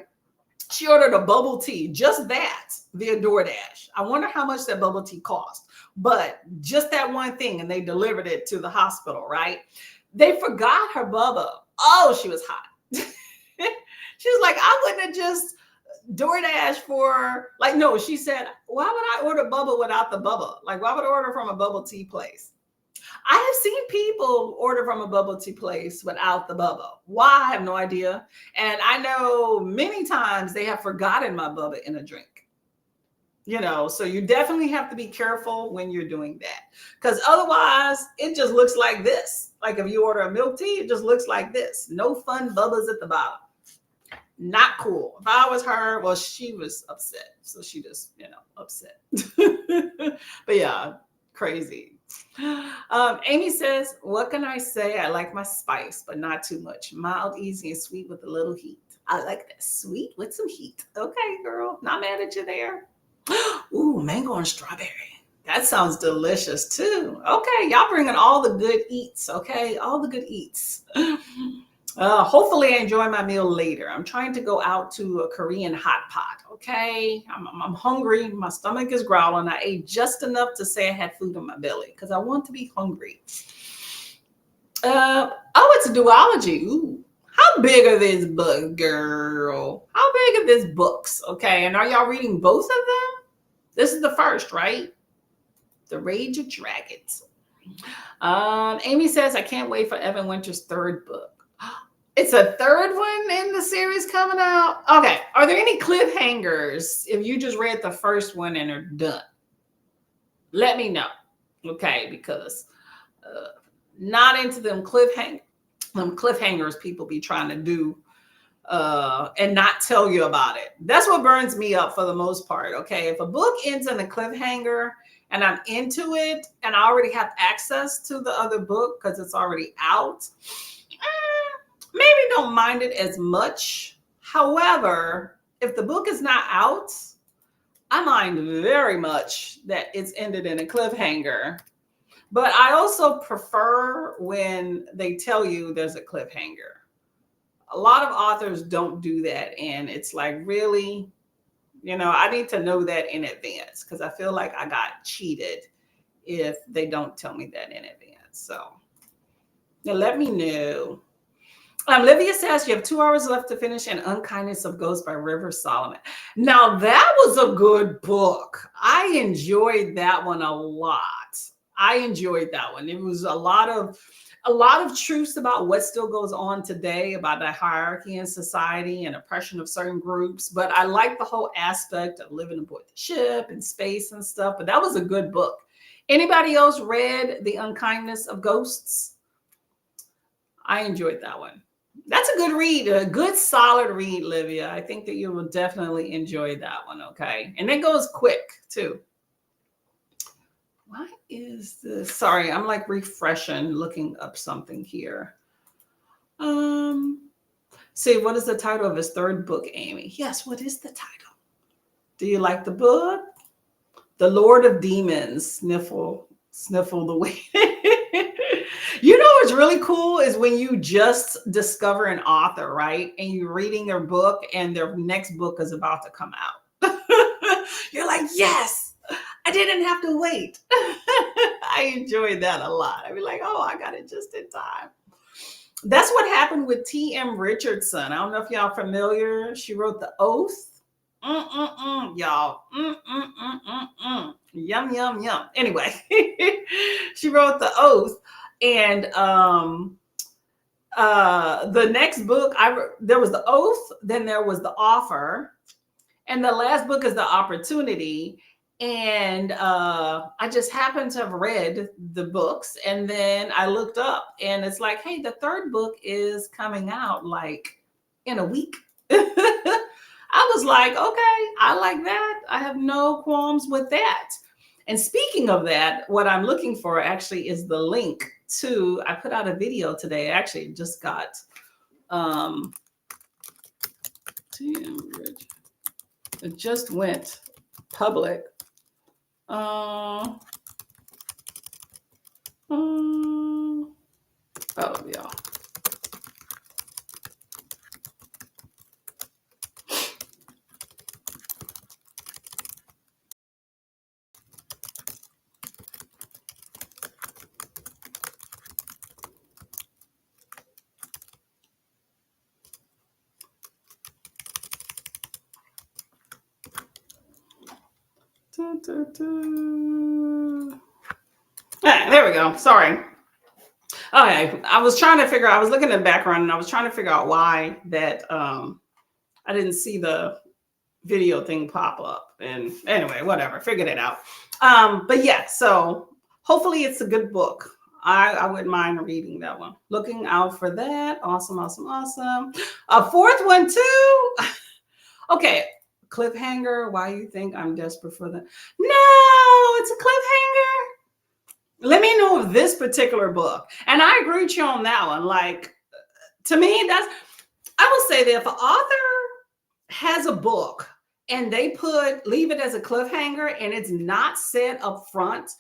She ordered a bubble tea, just that, via DoorDash. I wonder how much that bubble tea cost. But just that one thing, and they delivered it to the hospital, right? They forgot her bubba. Oh, she was hot. She was like, I wouldn't have just DoorDash for, no, she said, why would I order bubble without the bubble? Like, why would I order from a bubble tea place? I have seen people order from a bubble tea place without the bubble. Why? I have no idea. And I know many times they have forgotten my bubba in a drink. So you definitely have to be careful when you're doing that. Because otherwise, it just looks like this. Like if you order a milk tea, it just looks like this. No fun bubbas at the bottom. Not cool. If I was her, well, she was upset. So she just, upset. But yeah, crazy. Amy says, what can I say? I like my spice, but not too much. Mild, easy, and sweet with a little heat. I like that. Sweet with some heat. Okay, girl. Not mad at you there. Ooh, mango and strawberry. That sounds delicious too. Okay, y'all bringing all the good eats. Okay, all the good eats. Hopefully I enjoy my meal later. I'm trying to go out to a Korean hot pot. Okay, I'm hungry. My stomach is growling. I ate just enough to say I had food in my belly because I want to be hungry. It's a duology. Ooh. How big are these books, girl? How big are these books? Okay, and are y'all reading both of them? This is the first, right? The Rage of Dragons. Amy says, I can't wait for Evan Winter's third book. It's a third one in the series coming out? Okay, are there any cliffhangers if you just read the first one and are done? Let me know, okay, because not into them cliffhangers people be trying to do and not tell you about it. That's what burns me up for the most part, okay? If a book ends in a cliffhanger and I'm into it and I already have access to the other book because it's already out, maybe don't mind it as much. However, if the book is not out, I mind very much that it's ended in a cliffhanger. But I also prefer when they tell you there's a cliffhanger. A lot of authors don't do that. And it's like, really, I need to know that in advance because I feel like I got cheated if they don't tell me that in advance. So now let me know. Livia says you have 2 hours left to finish An Unkindness of Ghosts by River Solomon. Now that was a good book. I enjoyed that one a lot. I enjoyed that one. It was a lot of truths about what still goes on today about the hierarchy in society and oppression of certain groups. But I like the whole aspect of living aboard the ship and space and stuff. But that was a good book. Anybody else read The Unkindness of Ghosts? I enjoyed that one. That's a good read, a good solid read, Livia. I think that you will definitely enjoy that one. Okay, and it goes quick too. Why is this? Sorry, I'm like refreshing, looking up something here. Um, See, what is the title of his third book, Amy? Yes, what is the title? Do you like the book? The Lord of Demons, sniffle the wind. You know what's really cool is when you just discover an author, right? And you're reading their book and their next book is about to come out. You're like, yes, I didn't have to wait. I enjoyed that a lot. I'd be like, oh, I got it just in time. That's what happened with T.M. Richardson. I don't know if y'all familiar. She wrote The Oath. Y'all. Yum, yum, yum. Anyway, she wrote The Oath. And the next book, there was The Oath, then there was The Offer. And the last book is The Opportunity. And I just happened to have read the books, and then I looked up and it's like, hey, the third book is coming out like in a week. I was like, okay, I like that. I have no qualms with that. And speaking of that, what I'm looking for actually is the link to, I put out a video today. Actually, just got it just went public. Oh, y'all. There we go. Sorry. Okay, I was trying to figure. I was looking at the background, and I was trying to figure out why that I didn't see the video thing pop up. And anyway, whatever, figured it out. But yeah, so hopefully it's a good book. I wouldn't mind reading that one. Looking out for that. Awesome, awesome, awesome. A fourth one too. Okay, cliffhanger. Why you think I'm desperate for that? No, it's a cliffhanger. Let me know of this particular book. And I agree with you on that one. Like, to me, I will say that if an author has a book and they leave it as a cliffhanger and it's not said up front,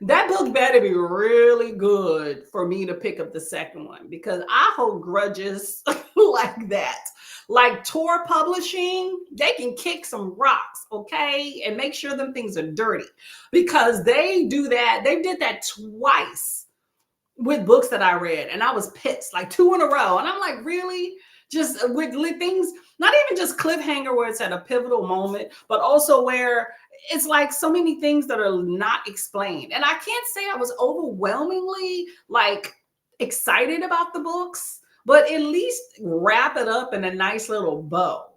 that book better be really good for me to pick up the second one, because I hold grudges like that. Like Tor Publishing, they can kick some rocks, okay? And make sure them things are dirty, because they do that. They did that twice with books that I read, and I was pissed, like 2 in a row. And I'm like, really? Just with things, not even just cliffhanger where it's at a pivotal moment, but also where it's like so many things that are not explained. And I can't say I was overwhelmingly like excited about the books, but at least wrap it up in a nice little bow,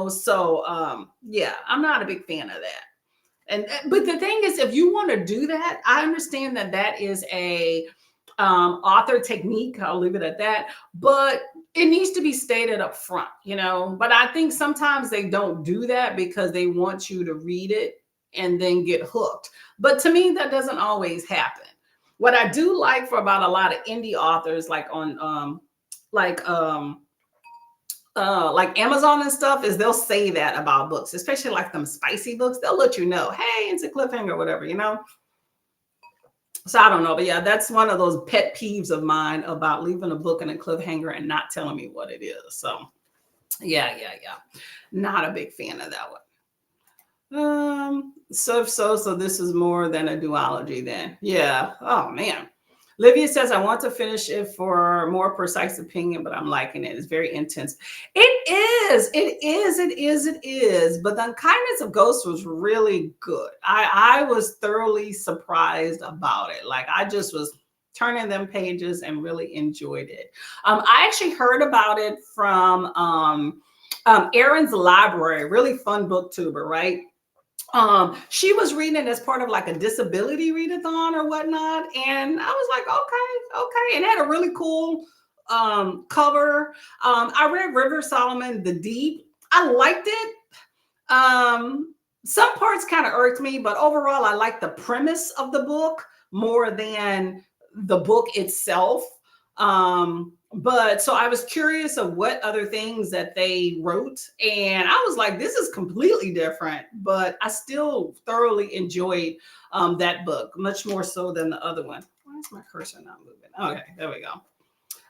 So yeah, I'm not a big fan of that. But the thing is, if you want to do that, I understand that that is a author technique. I'll leave it at that. But it needs to be stated up front, But I think sometimes they don't do that because they want you to read it and then get hooked. But to me, that doesn't always happen. What I do like for about a lot of indie authors, like on like Amazon and stuff, is they'll say that about books, especially like them spicy books. They'll let you know, hey, it's a cliffhanger or whatever, So I don't know, but yeah, that's one of those pet peeves of mine about leaving a book in a cliffhanger and not telling me what it is. So yeah. Not a big fan of that one. So this is more than a duology then. Yeah. Oh man. Livia says, I want to finish it for more precise opinion, but I'm liking it. It's very intense. It is. But The Unkindness of Ghosts was really good. I was thoroughly surprised about it. Like, I just was turning them pages and really enjoyed it. I actually heard about it from Erin's Library, really fun booktuber, right? She was reading it as part of like a disability readathon or whatnot, and I was like, okay, and it had a really cool cover. I read River Solomon, The Deep. I liked it. Some parts kind of irked me, but overall, I like the premise of the book more than the book itself. But so I was curious of what other things that they wrote, and I was like, this is completely different, but I still thoroughly enjoyed that book, much more so than the other one. Why is my cursor not moving? Okay, there we go.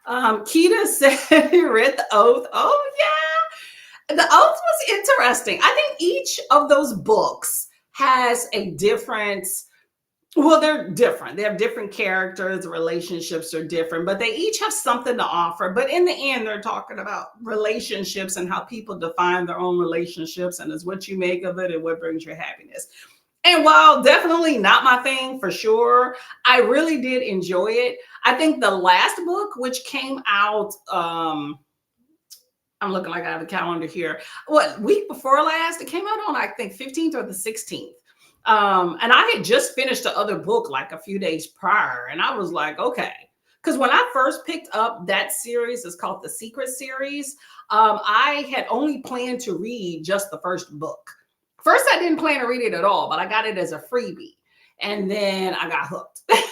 Keita said he read The Oath. Oh, yeah. The Oath was interesting. I think each of those books has a different, well, they're different. They have different characters, the relationships are different, but they each have something to offer. But in the end, they're talking about relationships and how people define their own relationships, and it's what you make of it and what brings you happiness. And while definitely not my thing for sure, I really did enjoy it. I think the last book, which came out, I'm looking like I have a calendar here. What, week before last? It came out on, I think, 15th or the 16th. And I had just finished the other book like a few days prior, and I was like, okay. Because when I first picked up that series, it's called the Secret Series. I had only planned to read just the first book. First, I didn't plan to read it at all, but I got it as a freebie. And then I got hooked. I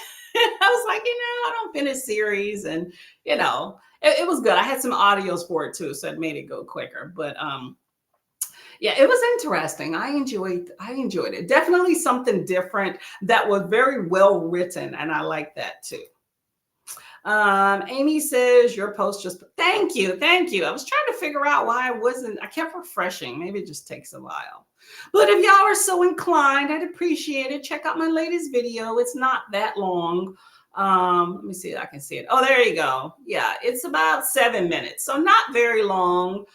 was like, I don't finish series. And, it was good. I had some audios for it too, so it made it go quicker. But yeah, it was interesting. I enjoyed it. Definitely something different that was very well written, and I like that too. Amy says your post just, thank you. I was trying to figure out why I kept refreshing. Maybe it just takes a while. But if y'all are so inclined, I'd appreciate it. Check out my latest video. It's not that long. Let me see if I can see it. Oh, there you go. Yeah, it's about 7 minutes. So not very long.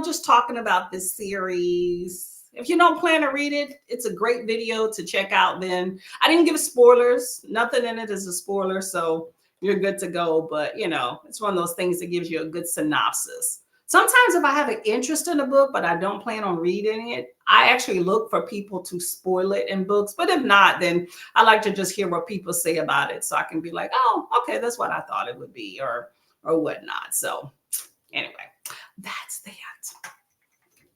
Just talking about this series. If you don't plan to read it, it's a great video to check out then. I didn't give spoilers. Nothing in it is a spoiler, so you're good to go. But, it's one of those things that gives you a good synopsis. Sometimes if I have an interest in a book, but I don't plan on reading it, I actually look for people to spoil it in books. But if not, then I like to just hear what people say about it, so I can be like, oh, okay, that's what I thought it would be, or whatnot. So anyway, that's that.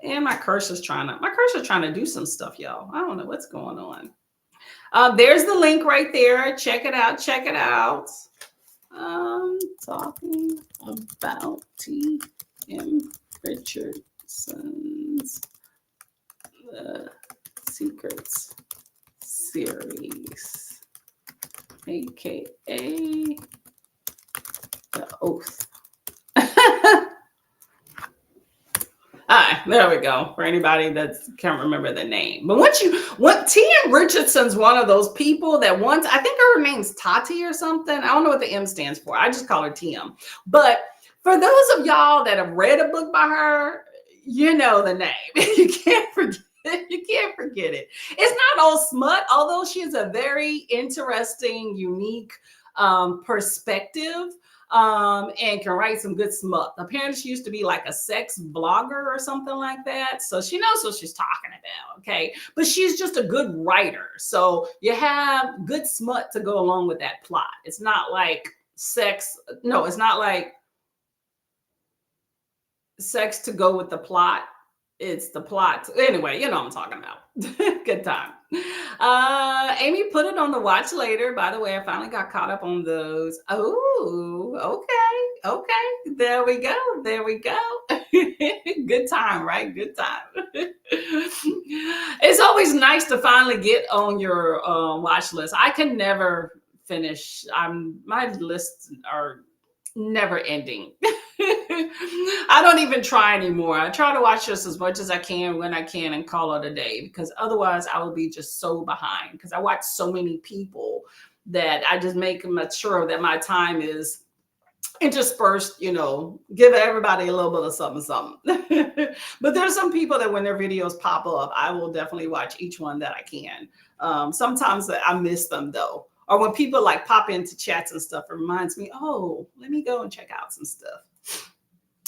And my cursor's trying to do some stuff, y'all. I don't know what's going on. There's the link right there. Check it out. Talking about T.M. Richardson's The Secrets series, aka The Oath. All right, there we go. For anybody that can't remember the name, but what T.M. Richardson's one of those people that once, I think her name's Tati or something. I don't know what the M stands for. I just call her TM. But for those of y'all that have read a book by her, you know the name. You can't forget it. It's not all smut, although she has a very interesting, unique perspective. And can write some good smut. Apparently, she used to be like a sex blogger or something like that. So she knows what she's talking about, okay? But she's just a good writer. So you have good smut to go along with that plot. It's not like sex. No, it's not like sex to go with the plot. It's the plot. Anyway, you know what I'm talking about. Good time. Amy put it on the watch later. By the way, I finally got caught up on those. Oh, okay. There we go. Good time, right? Good time. It's always nice to finally get on your watch list. I can never finish. My lists are never ending. I don't even try anymore. I try to watch just as much as I can when I can and call it a day, because otherwise I will be just so behind, because I watch so many people that I just make sure that my time is interspersed, give everybody a little bit of something. But there's some people that when their videos pop up, I will definitely watch each one that I can. Sometimes I miss them though. Or when people like pop into chats and stuff, it reminds me, oh, let me go and check out some stuff.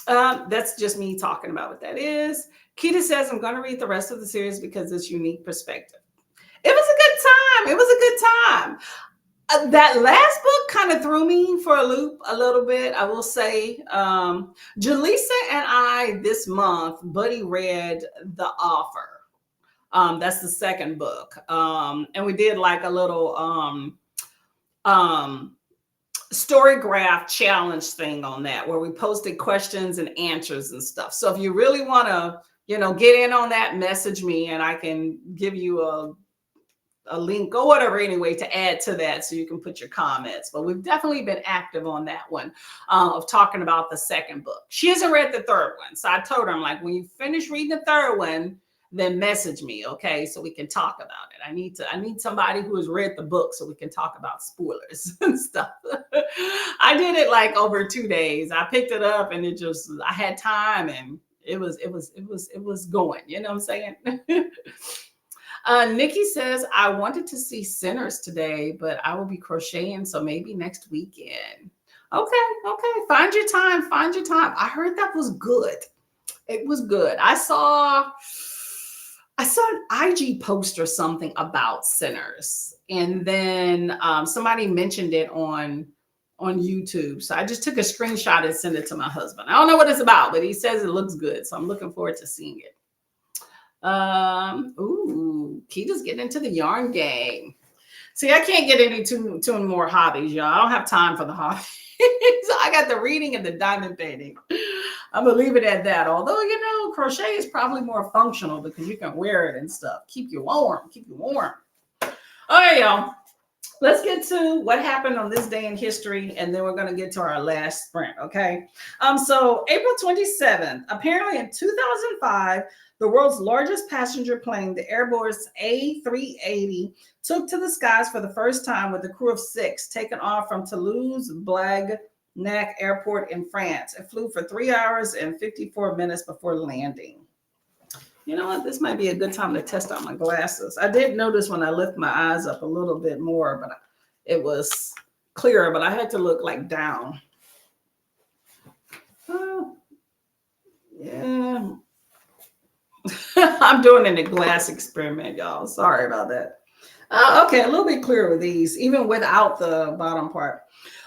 That's just me talking about what that is. Keita says, I'm going to read the rest of the series because it's unique perspective. It was a good time. That last book kind of threw me for a loop a little bit, I will say. Jaleesa and I this month, Buddy read The Offer. That's the second book. And we did like a little um, story graph challenge thing on that where we posted questions and answers and stuff. So if you really want to, get in on that, message me and I can give you a link or whatever anyway to add to that so you can put your comments. But we've definitely been active on that one of talking about the second book. She hasn't read the third one. So I told her, I'm like, when you finish reading the third one, then message me, okay, so we can talk about it. I need somebody who has read the book so we can talk about spoilers and stuff. I did it like over 2 days. I picked it up and I had time and it was going, you know what I'm saying? Nikki says, I wanted to see Sinners today, but I will be crocheting, so maybe next weekend. Okay. Find your time. I heard that was good. It was good. I saw an IG post or something about Sinners, and then somebody mentioned it on YouTube. So I just took a screenshot and sent it to my husband. I don't know what it's about, but he says it looks good, so I'm looking forward to seeing it. Keita's getting into the yarn game. See, I can't get into two more hobbies, y'all. I don't have time for the hobbies. So I got the reading and the diamond painting. I'm gonna leave it at that. Although, crochet is probably more functional because you can wear it and stuff. Keep you warm. All right, y'all. Let's get to what happened on this day in history, and then we're going to get to our last sprint, okay? So April 27th, apparently in 2005, the world's largest passenger plane, the Airbus A380, took to the skies for the first time with a crew of 6, taken off from Toulouse-Blagnac Airport in France. It flew for 3 hours and 54 minutes before landing. You know what? This might be a good time to test out my glasses. I did notice when I lift my eyes up a little bit more, but it was clearer, but I had to look like down. Yeah. I'm doing a glass experiment, y'all. Sorry about that. Okay, a little bit clearer with these, even without the bottom part.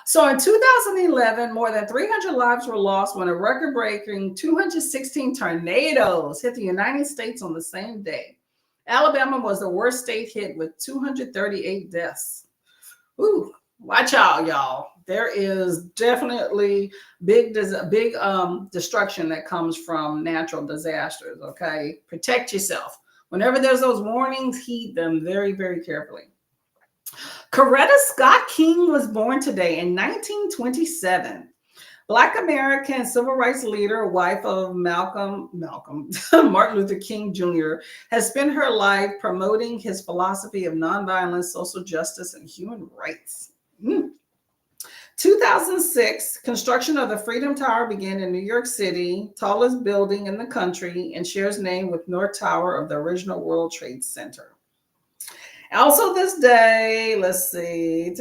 So in 2011, more than 300 lives were lost when a record-breaking 216 tornadoes hit the United States on the same day. Alabama was the worst state hit with 238 deaths. Ooh, watch out, y'all. There is definitely big destruction that comes from natural disasters, okay? Protect yourself. Whenever there's those warnings, heed them very, very carefully. Coretta Scott King was born today in 1927. Black American civil rights leader, wife of Malcolm Martin Luther King Jr., has spent her life promoting his philosophy of nonviolence, social justice, and human rights. 2006, construction of the Freedom Tower began in New York City, tallest building in the country, and shares name with North Tower of the original World Trade Center. Also this day, let's see,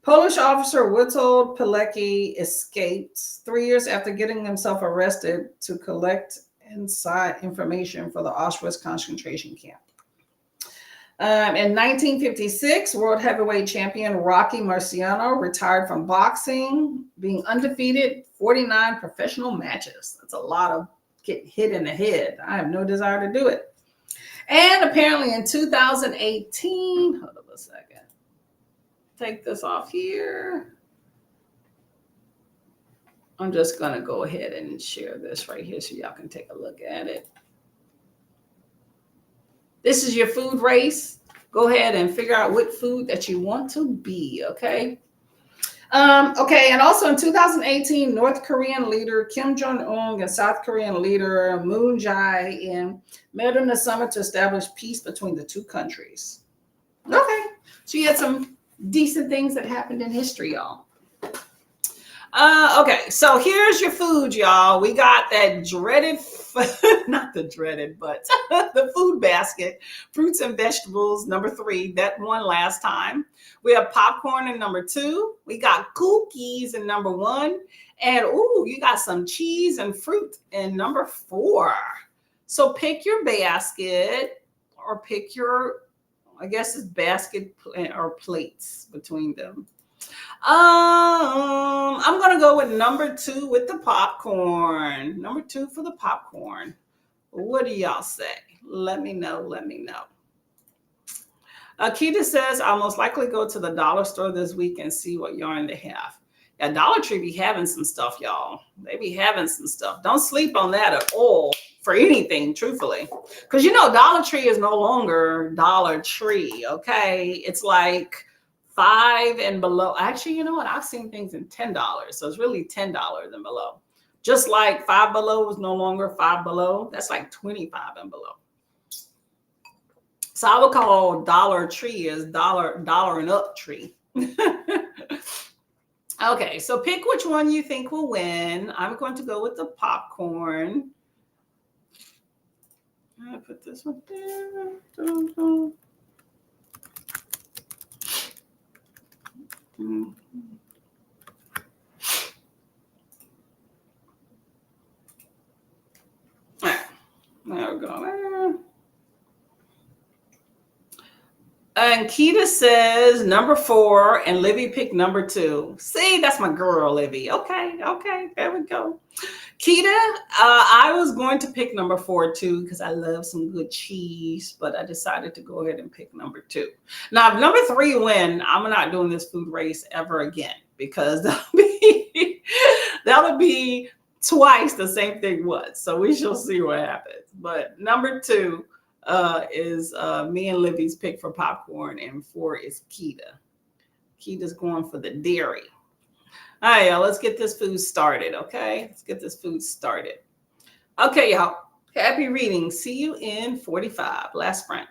Polish officer Witold Pilecki escaped 3 years after getting himself arrested to collect inside information for the Auschwitz concentration camp. In 1956, world heavyweight champion Rocky Marciano retired from boxing, being undefeated 49 professional matches. That's a lot of getting hit in the head. I have no desire to do it. And apparently in 2018, hold on a second. Take this off here. I'm just going to go ahead and share this right here so y'all can take a look at it. This is your food race. Go ahead and figure out what food that you want to be, okay? Okay, and also in 2018, North Korean leader Kim Jong-un and South Korean leader Moon Jae-in met on the summit to establish peace between the two countries. Okay, so you had some decent things that happened in history, y'all. Okay, so here's your food, y'all. We got that dreaded, not the dreaded, but the food basket, fruits and vegetables, number 3, that won last time. We have popcorn in number 2. We got cookies in number 1. And you got some cheese and fruit in number 4. So pick your basket or pick your, I guess it's or plates between them. I'm gonna go with number two with the popcorn. Number two for the popcorn. What do y'all say? Let me know. Let me know. Akita says, I'll most likely go to the dollar store this week and see what yarn they have. Yeah, Dollar Tree be having some stuff, y'all. They be having some stuff. Don't sleep on that at all for anything, truthfully. Because you know, Dollar Tree is no longer Dollar Tree, okay? It's like five and below. Actually, you know what? I've seen things in $10. So it's really $10 and below. Just like Five Below is no longer Five Below. That's like 25 and below. So I would call Dollar Tree is dollar and up tree. Okay, so pick which one you think will win. I'm going to go with the popcorn. I put this one there. All right, there we go. And Keita says number 4, and Livy picked number 2. See, that's my girl, Livy. Okay, there we go. Keita, I was going to pick number 4 too because I love some good cheese, but I decided to go ahead and pick number 2. Now, if number 3 win, I'm not doing this food race ever again because that'll be twice the same thing was. So we shall see what happens. But number 2 is me and Livy's pick for popcorn, and 4 is Keita. Keita's going for the dairy. All right, y'all, let's get this food started, okay? Let's get this food started. Okay, y'all, happy reading. See you in 45. Last sprint.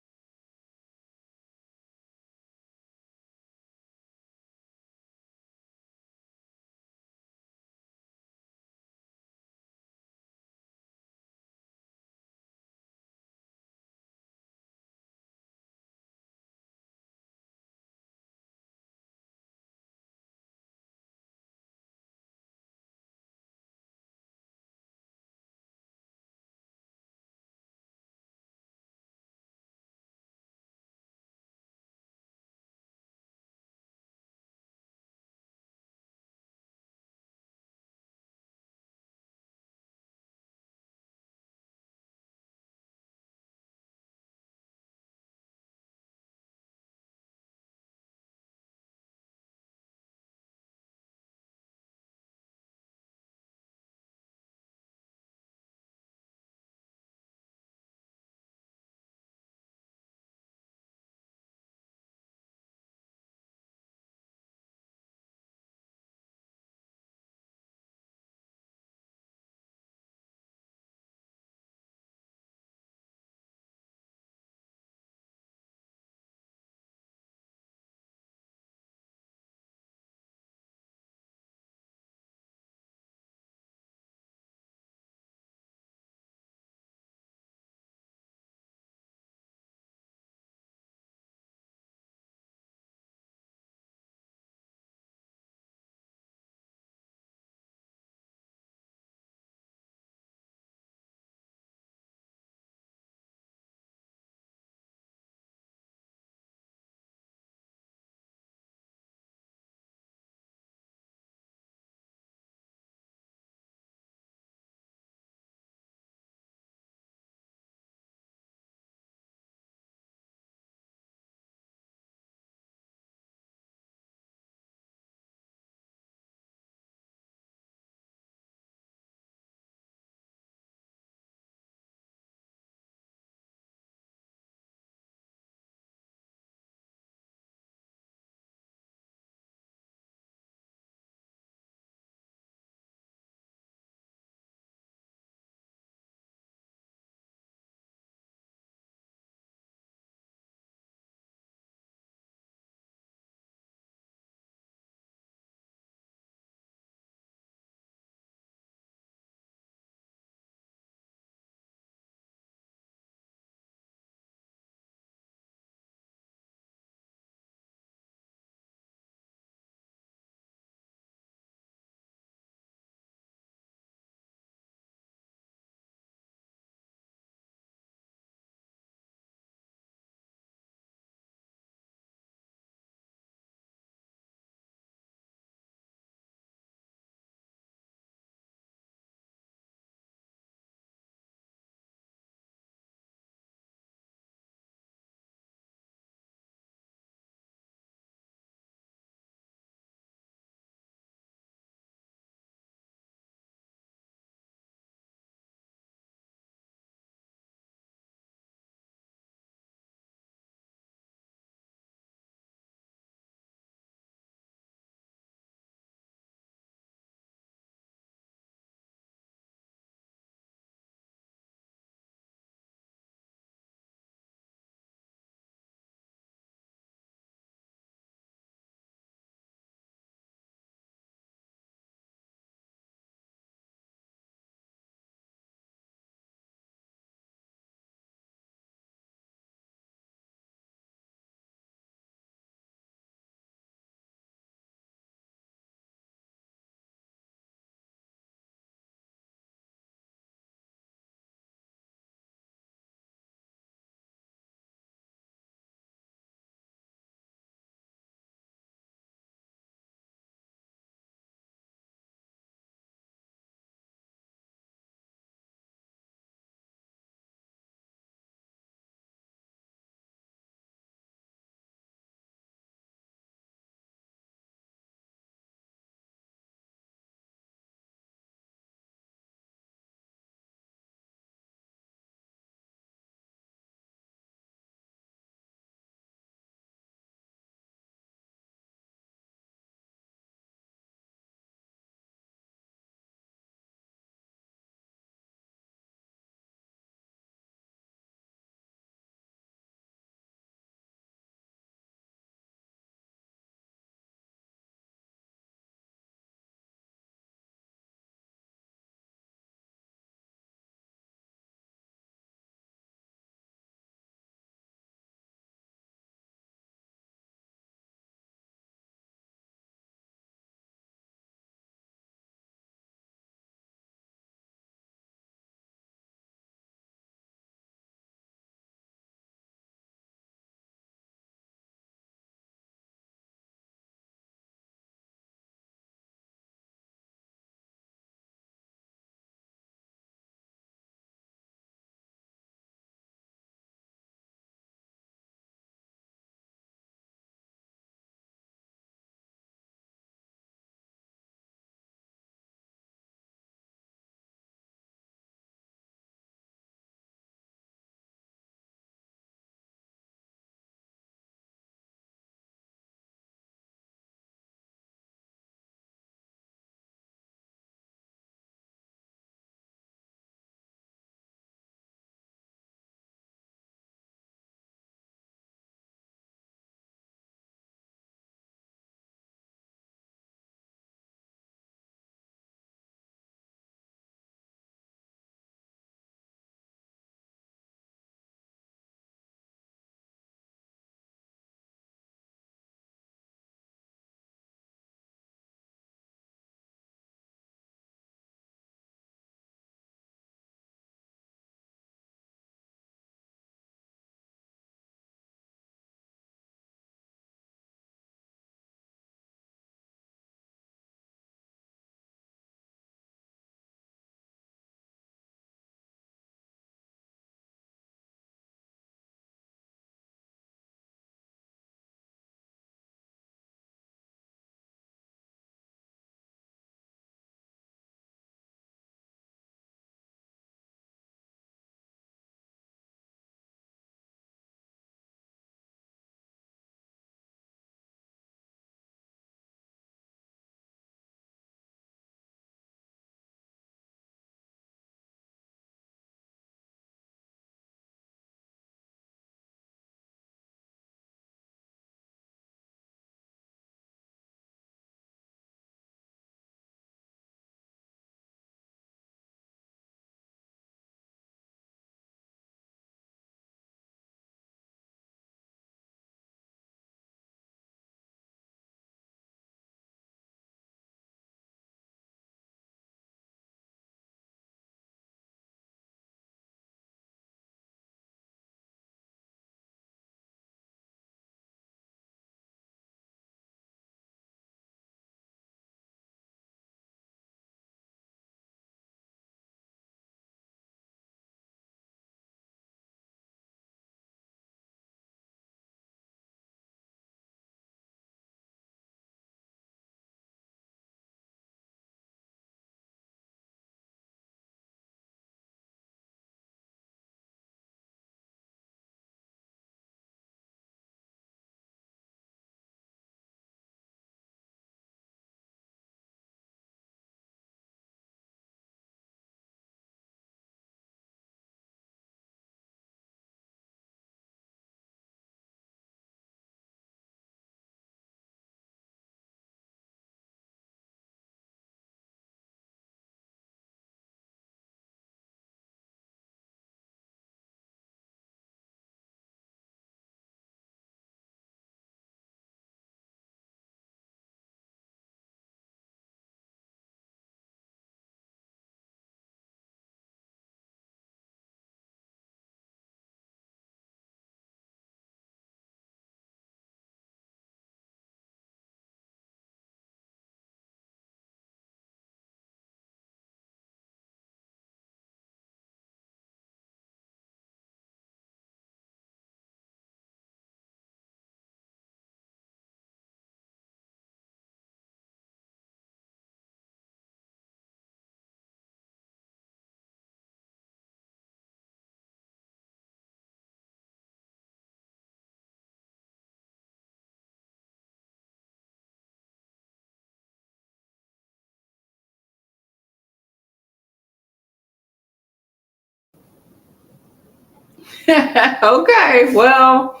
Okay, well,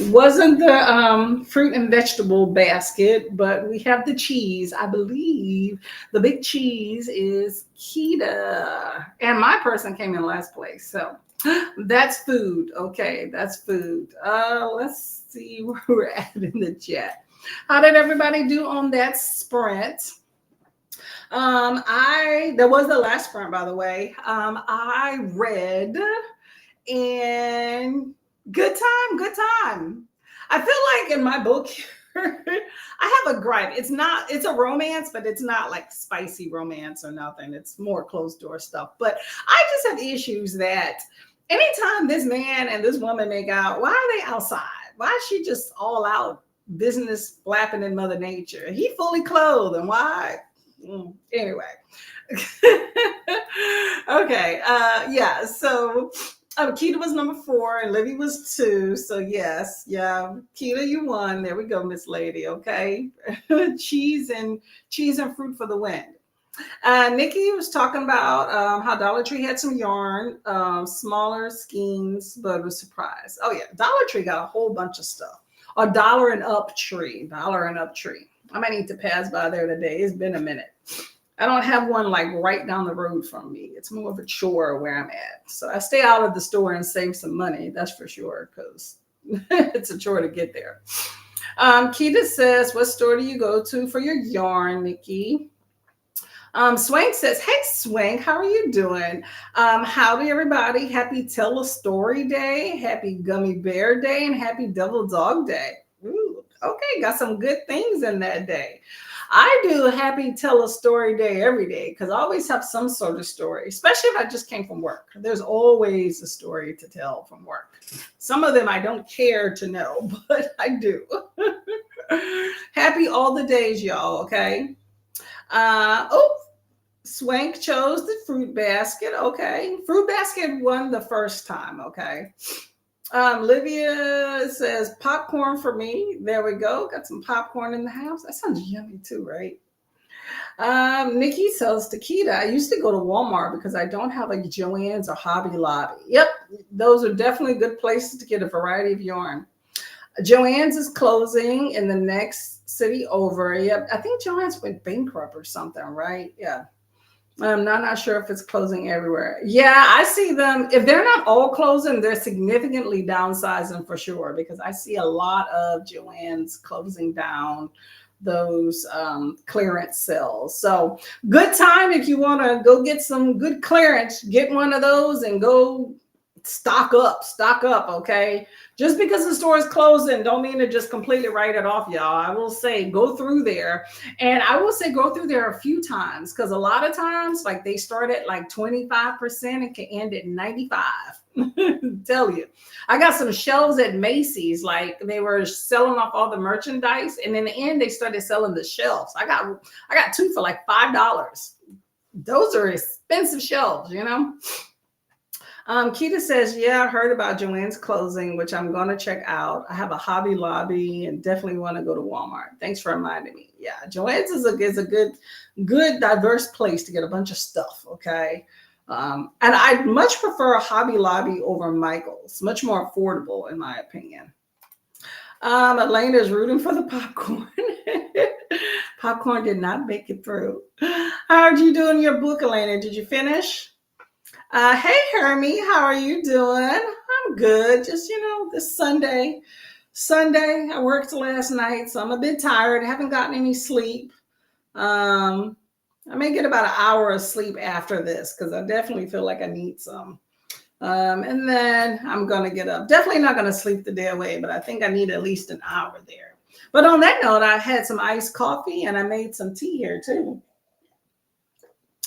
wasn't the fruit and vegetable basket, but we have the cheese. I believe the big cheese is Kita, and my person came in last place. So that's food. Okay, that's food. Let's see where we're at in the chat. How did everybody do on that sprint? I That was the last sprint, by the way. I read and good time, good time. I feel like in my book, I have a gripe. It's a romance, but it's not like spicy romance or nothing. It's more closed door stuff. But I just have issues that anytime this man and this woman make out, why are they outside? Why is she just all out business flapping in Mother Nature? He fully clothed, and why? Anyway. Okay. Yeah. So Keita was number 4 and Livy was 2. So yes, yeah, Keita, you won. There we go, Miss Lady. Okay, cheese and fruit for the win. Nikki was talking about how Dollar Tree had some yarn, smaller skeins, but was surprised. Oh yeah, Dollar Tree got a whole bunch of stuff. A dollar and up tree. I might need to pass by there today. It's been a minute. I don't have one like right down the road from me. It's more of a chore where I'm at. So I stay out of the store and save some money. That's for sure, because it's a chore to get there. Keita says, what store do you go to for your yarn, Nikki? Swank says, hey, Swank, how are you doing? Howdy, everybody. Happy Tell a Story Day. Happy Gummy Bear Day. And happy Devil Dog Day. Ooh, okay, got some good things in that day. I do Happy Tell a Story Day every day because I always have some sort of story, especially if I just came from work. There's always a story to tell from work. Some of them I don't care to know, but I do. Happy all the days, y'all, okay? Swank chose the fruit basket. Okay. Fruit basket won the first time. Okay. Livia says popcorn for me. There we go. Got some popcorn in the house. That sounds yummy too, right? Nikki sells Takita. I used to go to Walmart because I don't have like Joann's or Hobby Lobby. Yep. Those are definitely good places to get a variety of yarn. Joann's is closing in the next city over. Yep. I think Joann's went bankrupt or something, right? Yeah. I'm not sure if it's closing everywhere. Yeah, I see them. If they're not all closing, they're significantly downsizing for sure, because I see a lot of Joann's closing down those clearance sales. So good time if you want to go get some good clearance, get one of those and go stock up. Okay. Just because the store is closing don't mean to just completely write it off, y'all. I will say go through there, and I will say go through there a few times, because a lot of times like they start at like 25% and can end at 95. Tell you, I got some shelves at Macy's, like they were selling off all the merchandise, and in the end they started selling the shelves. I got 2 for like $5. Those are expensive shelves, you know. Keita says, yeah, I heard about Joann's closing, which I'm going to check out. I have a Hobby Lobby and definitely want to go to Walmart. Thanks for reminding me. Yeah, Joann's is a good, diverse place to get a bunch of stuff, okay? And I'd much prefer a Hobby Lobby over Michael's. Much more affordable, in my opinion. Elena is rooting for the popcorn. Popcorn did not make it through. How are you doing your book, Elena? Did you finish? Hey, Hermie, how are you doing? I'm good. Just, this Sunday, I worked last night, so I'm a bit tired. I haven't gotten any sleep. I may get about an hour of sleep after this because I definitely feel like I need some. And then I'm going to get up. Definitely not going to sleep the day away, but I think I need at least an hour there. But on that note, I had some iced coffee and I made some tea here too.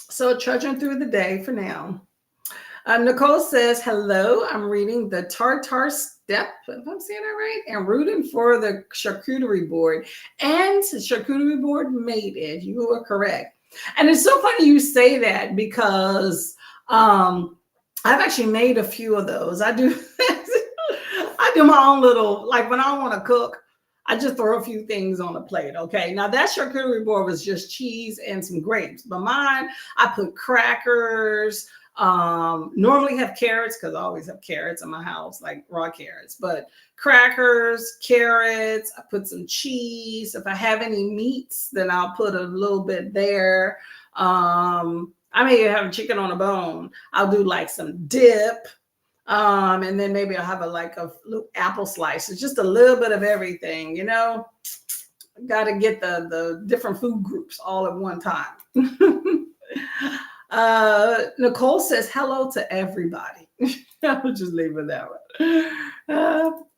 So trudging through the day for now. Nicole says, hello, I'm reading the Tartar Step, if I'm saying that right, and rooting for the charcuterie board. And the charcuterie board made it. You are correct. And it's so funny you say that because I've actually made a few of those. I do my own little, like when I want to cook, I just throw a few things on a plate, okay? Now that charcuterie board was just cheese and some grapes, but mine, I put crackers, Normally have carrots because I always have carrots in my house, like raw carrots, but crackers, carrots. I put some cheese. If I have any meats, then I'll put a little bit there. I may have chicken on a bone. I'll do like some dip. And then maybe I'll have a little apple slice. It's just a little bit of everything, you know. Got to get the different food groups all at one time. Nicole says hello to everybody. I'll just leave it that way.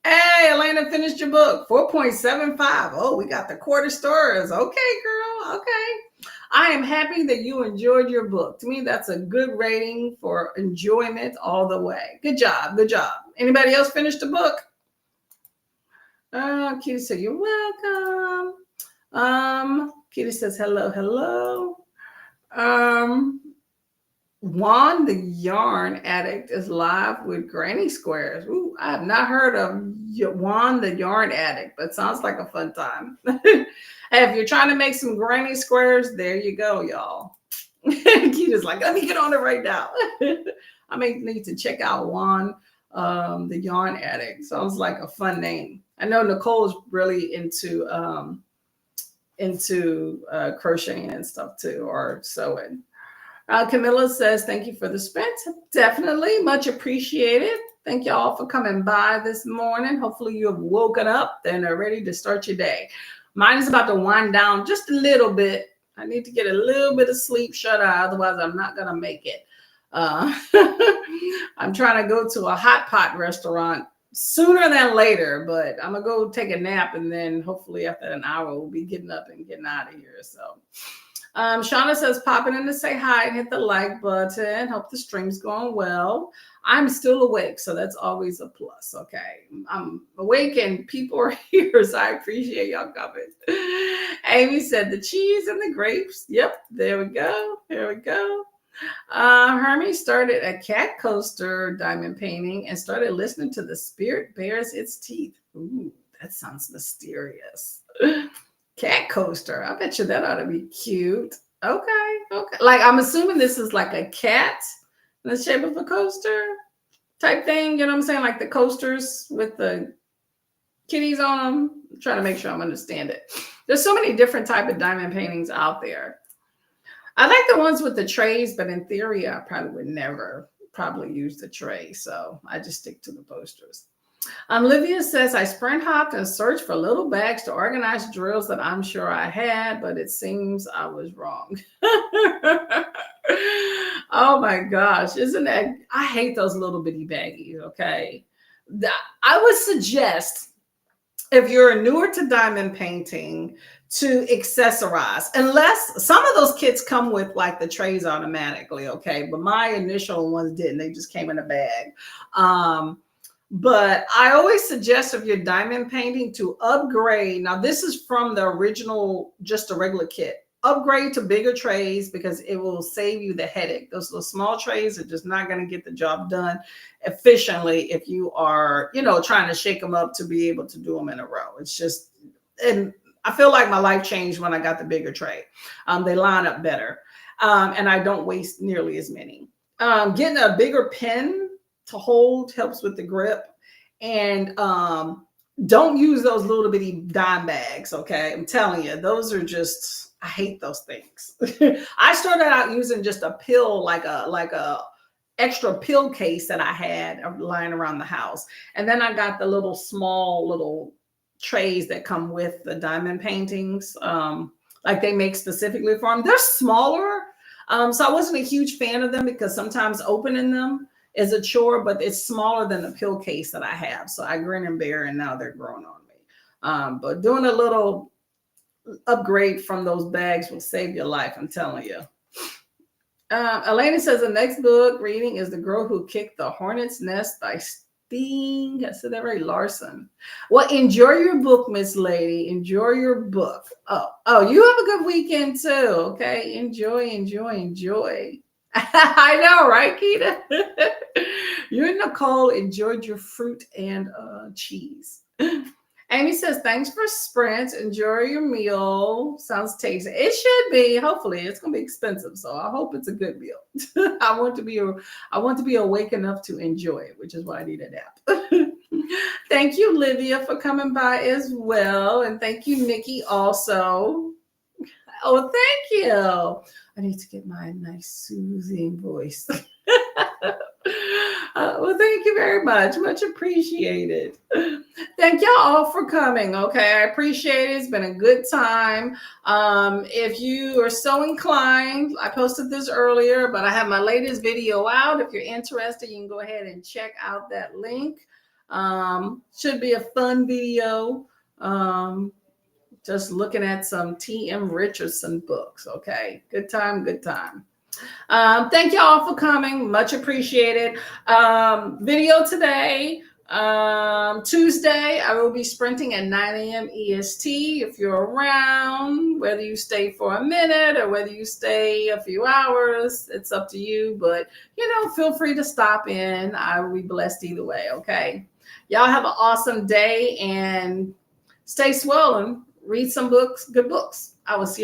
Hey, Elena finished your book. 4.75. Oh, we got the quarter stars. Okay, girl. Okay. I am happy that you enjoyed your book. To me, that's a good rating for enjoyment all the way. Good job. Good job. Anybody else finish the book? Kitty said, you're welcome. Kitty says, hello, hello. Juan the Yarn Addict is live with Granny Squares. Ooh, I have not heard of Juan the Yarn Addict, but sounds like a fun time. Hey, if you're trying to make some Granny Squares, there you go, y'all. Kita's like, let me get on it right now. I may need to check out Juan the Yarn Addict. Sounds like a fun name. I know Nicole's really into crocheting and stuff too, or sewing. Camilla says, thank you for the sprint. Definitely much appreciated. Thank y'all for coming by this morning. Hopefully you have woken up and are ready to start your day. Mine is about to wind down just a little bit. I need to get a little bit of sleep shut eye. Otherwise, I'm not going to make it. I'm trying to go to a hot pot restaurant sooner than later, but I'm going to go take a nap. And then hopefully after an hour, we'll be getting up and getting out of here. So Shauna says, popping in to say hi and hit the like button. Hope the stream's going well. I'm still awake, so that's always a plus. Okay, I'm awake and people are here, so I appreciate y'all coming. Amy said the cheese and the grapes. Yep, there we go. Here we go. Hermie started a cat coaster diamond painting and started listening to The Spirit Bares Its Teeth. Ooh, that sounds mysterious. Cat coaster. I bet you that ought to be cute. Okay. Like, I'm assuming this is like a cat in the shape of a coaster type thing. You know what I'm saying? Like the coasters with the kitties on them. I'm trying to make sure I'm understand it. There's so many different type of diamond paintings out there. I like the ones with the trays, but in theory, I probably would never probably use the tray. So I just stick to the posters. Olivia says, I sprint hopped and searched for little bags to organize drills that I'm sure I had, but it seems I was wrong. Oh my gosh. Isn't that, I hate those little bitty baggies. Okay. I would suggest if you're newer to diamond painting to accessorize, unless some of those kits come with like the trays automatically. Okay. But my initial ones didn't, they just came in a bag. But I always suggest if you're diamond painting to upgrade. Now, this is from the original, just a regular kit. Upgrade to bigger trays because it will save you the headache. Those little small trays are just not going to get the job done efficiently if you are, trying to shake them up to be able to do them in a row. It's just, and I feel like my life changed when I got the bigger tray. They line up better, and I don't waste nearly as many. Getting a bigger pen to hold helps with the grip, and don't use those little bitty dime bags. Okay, I'm telling you, those are just, I hate those things. I started out using just a pill, like a extra pill case that I had lying around the house, and then I got the little small little trays that come with the diamond paintings, like they make specifically for them. They're smaller, so I wasn't a huge fan of them because sometimes opening them is a chore, but it's smaller than the pill case that I have. So I grin and bear, and now they're growing on me. But doing a little upgrade from those bags will save your life, I'm telling you. Elena says the next book reading is The Girl Who Kicked the Hornet's Nest by Sting. I said that right, Larson. Well, enjoy your book, Miss Lady. Enjoy your book. Oh, you have a good weekend too. Okay, enjoy. I know, right, Keita? You and Nicole enjoyed your fruit and cheese. Amy says, thanks for Sprint. Enjoy your meal. Sounds tasty. It should be. Hopefully, it's gonna be expensive. So I hope it's a good meal. I want to be awake enough to enjoy it, which is why I need a nap. Thank you, Livia, for coming by as well. And thank you, Nikki, also. Oh, thank you. I need to get my nice soothing voice. Well, thank you very much. Much appreciated. Thank y'all all for coming. Okay, I appreciate it. It's been a good time. If you are so inclined, I posted this earlier, but I have my latest video out. If you're interested, you can go ahead and check out that link. Should be a fun video. Just looking at some T.M. Richardson books. Okay, good time, good time. Thank y'all for coming. Much appreciated. Video today, Tuesday, I will be sprinting at 9 a.m. EST. If you're around, whether you stay for a minute or whether you stay a few hours, it's up to you. But, feel free to stop in. I will be blessed either way, okay? Y'all have an awesome day and stay swollen. Read some books, good books. I will see you.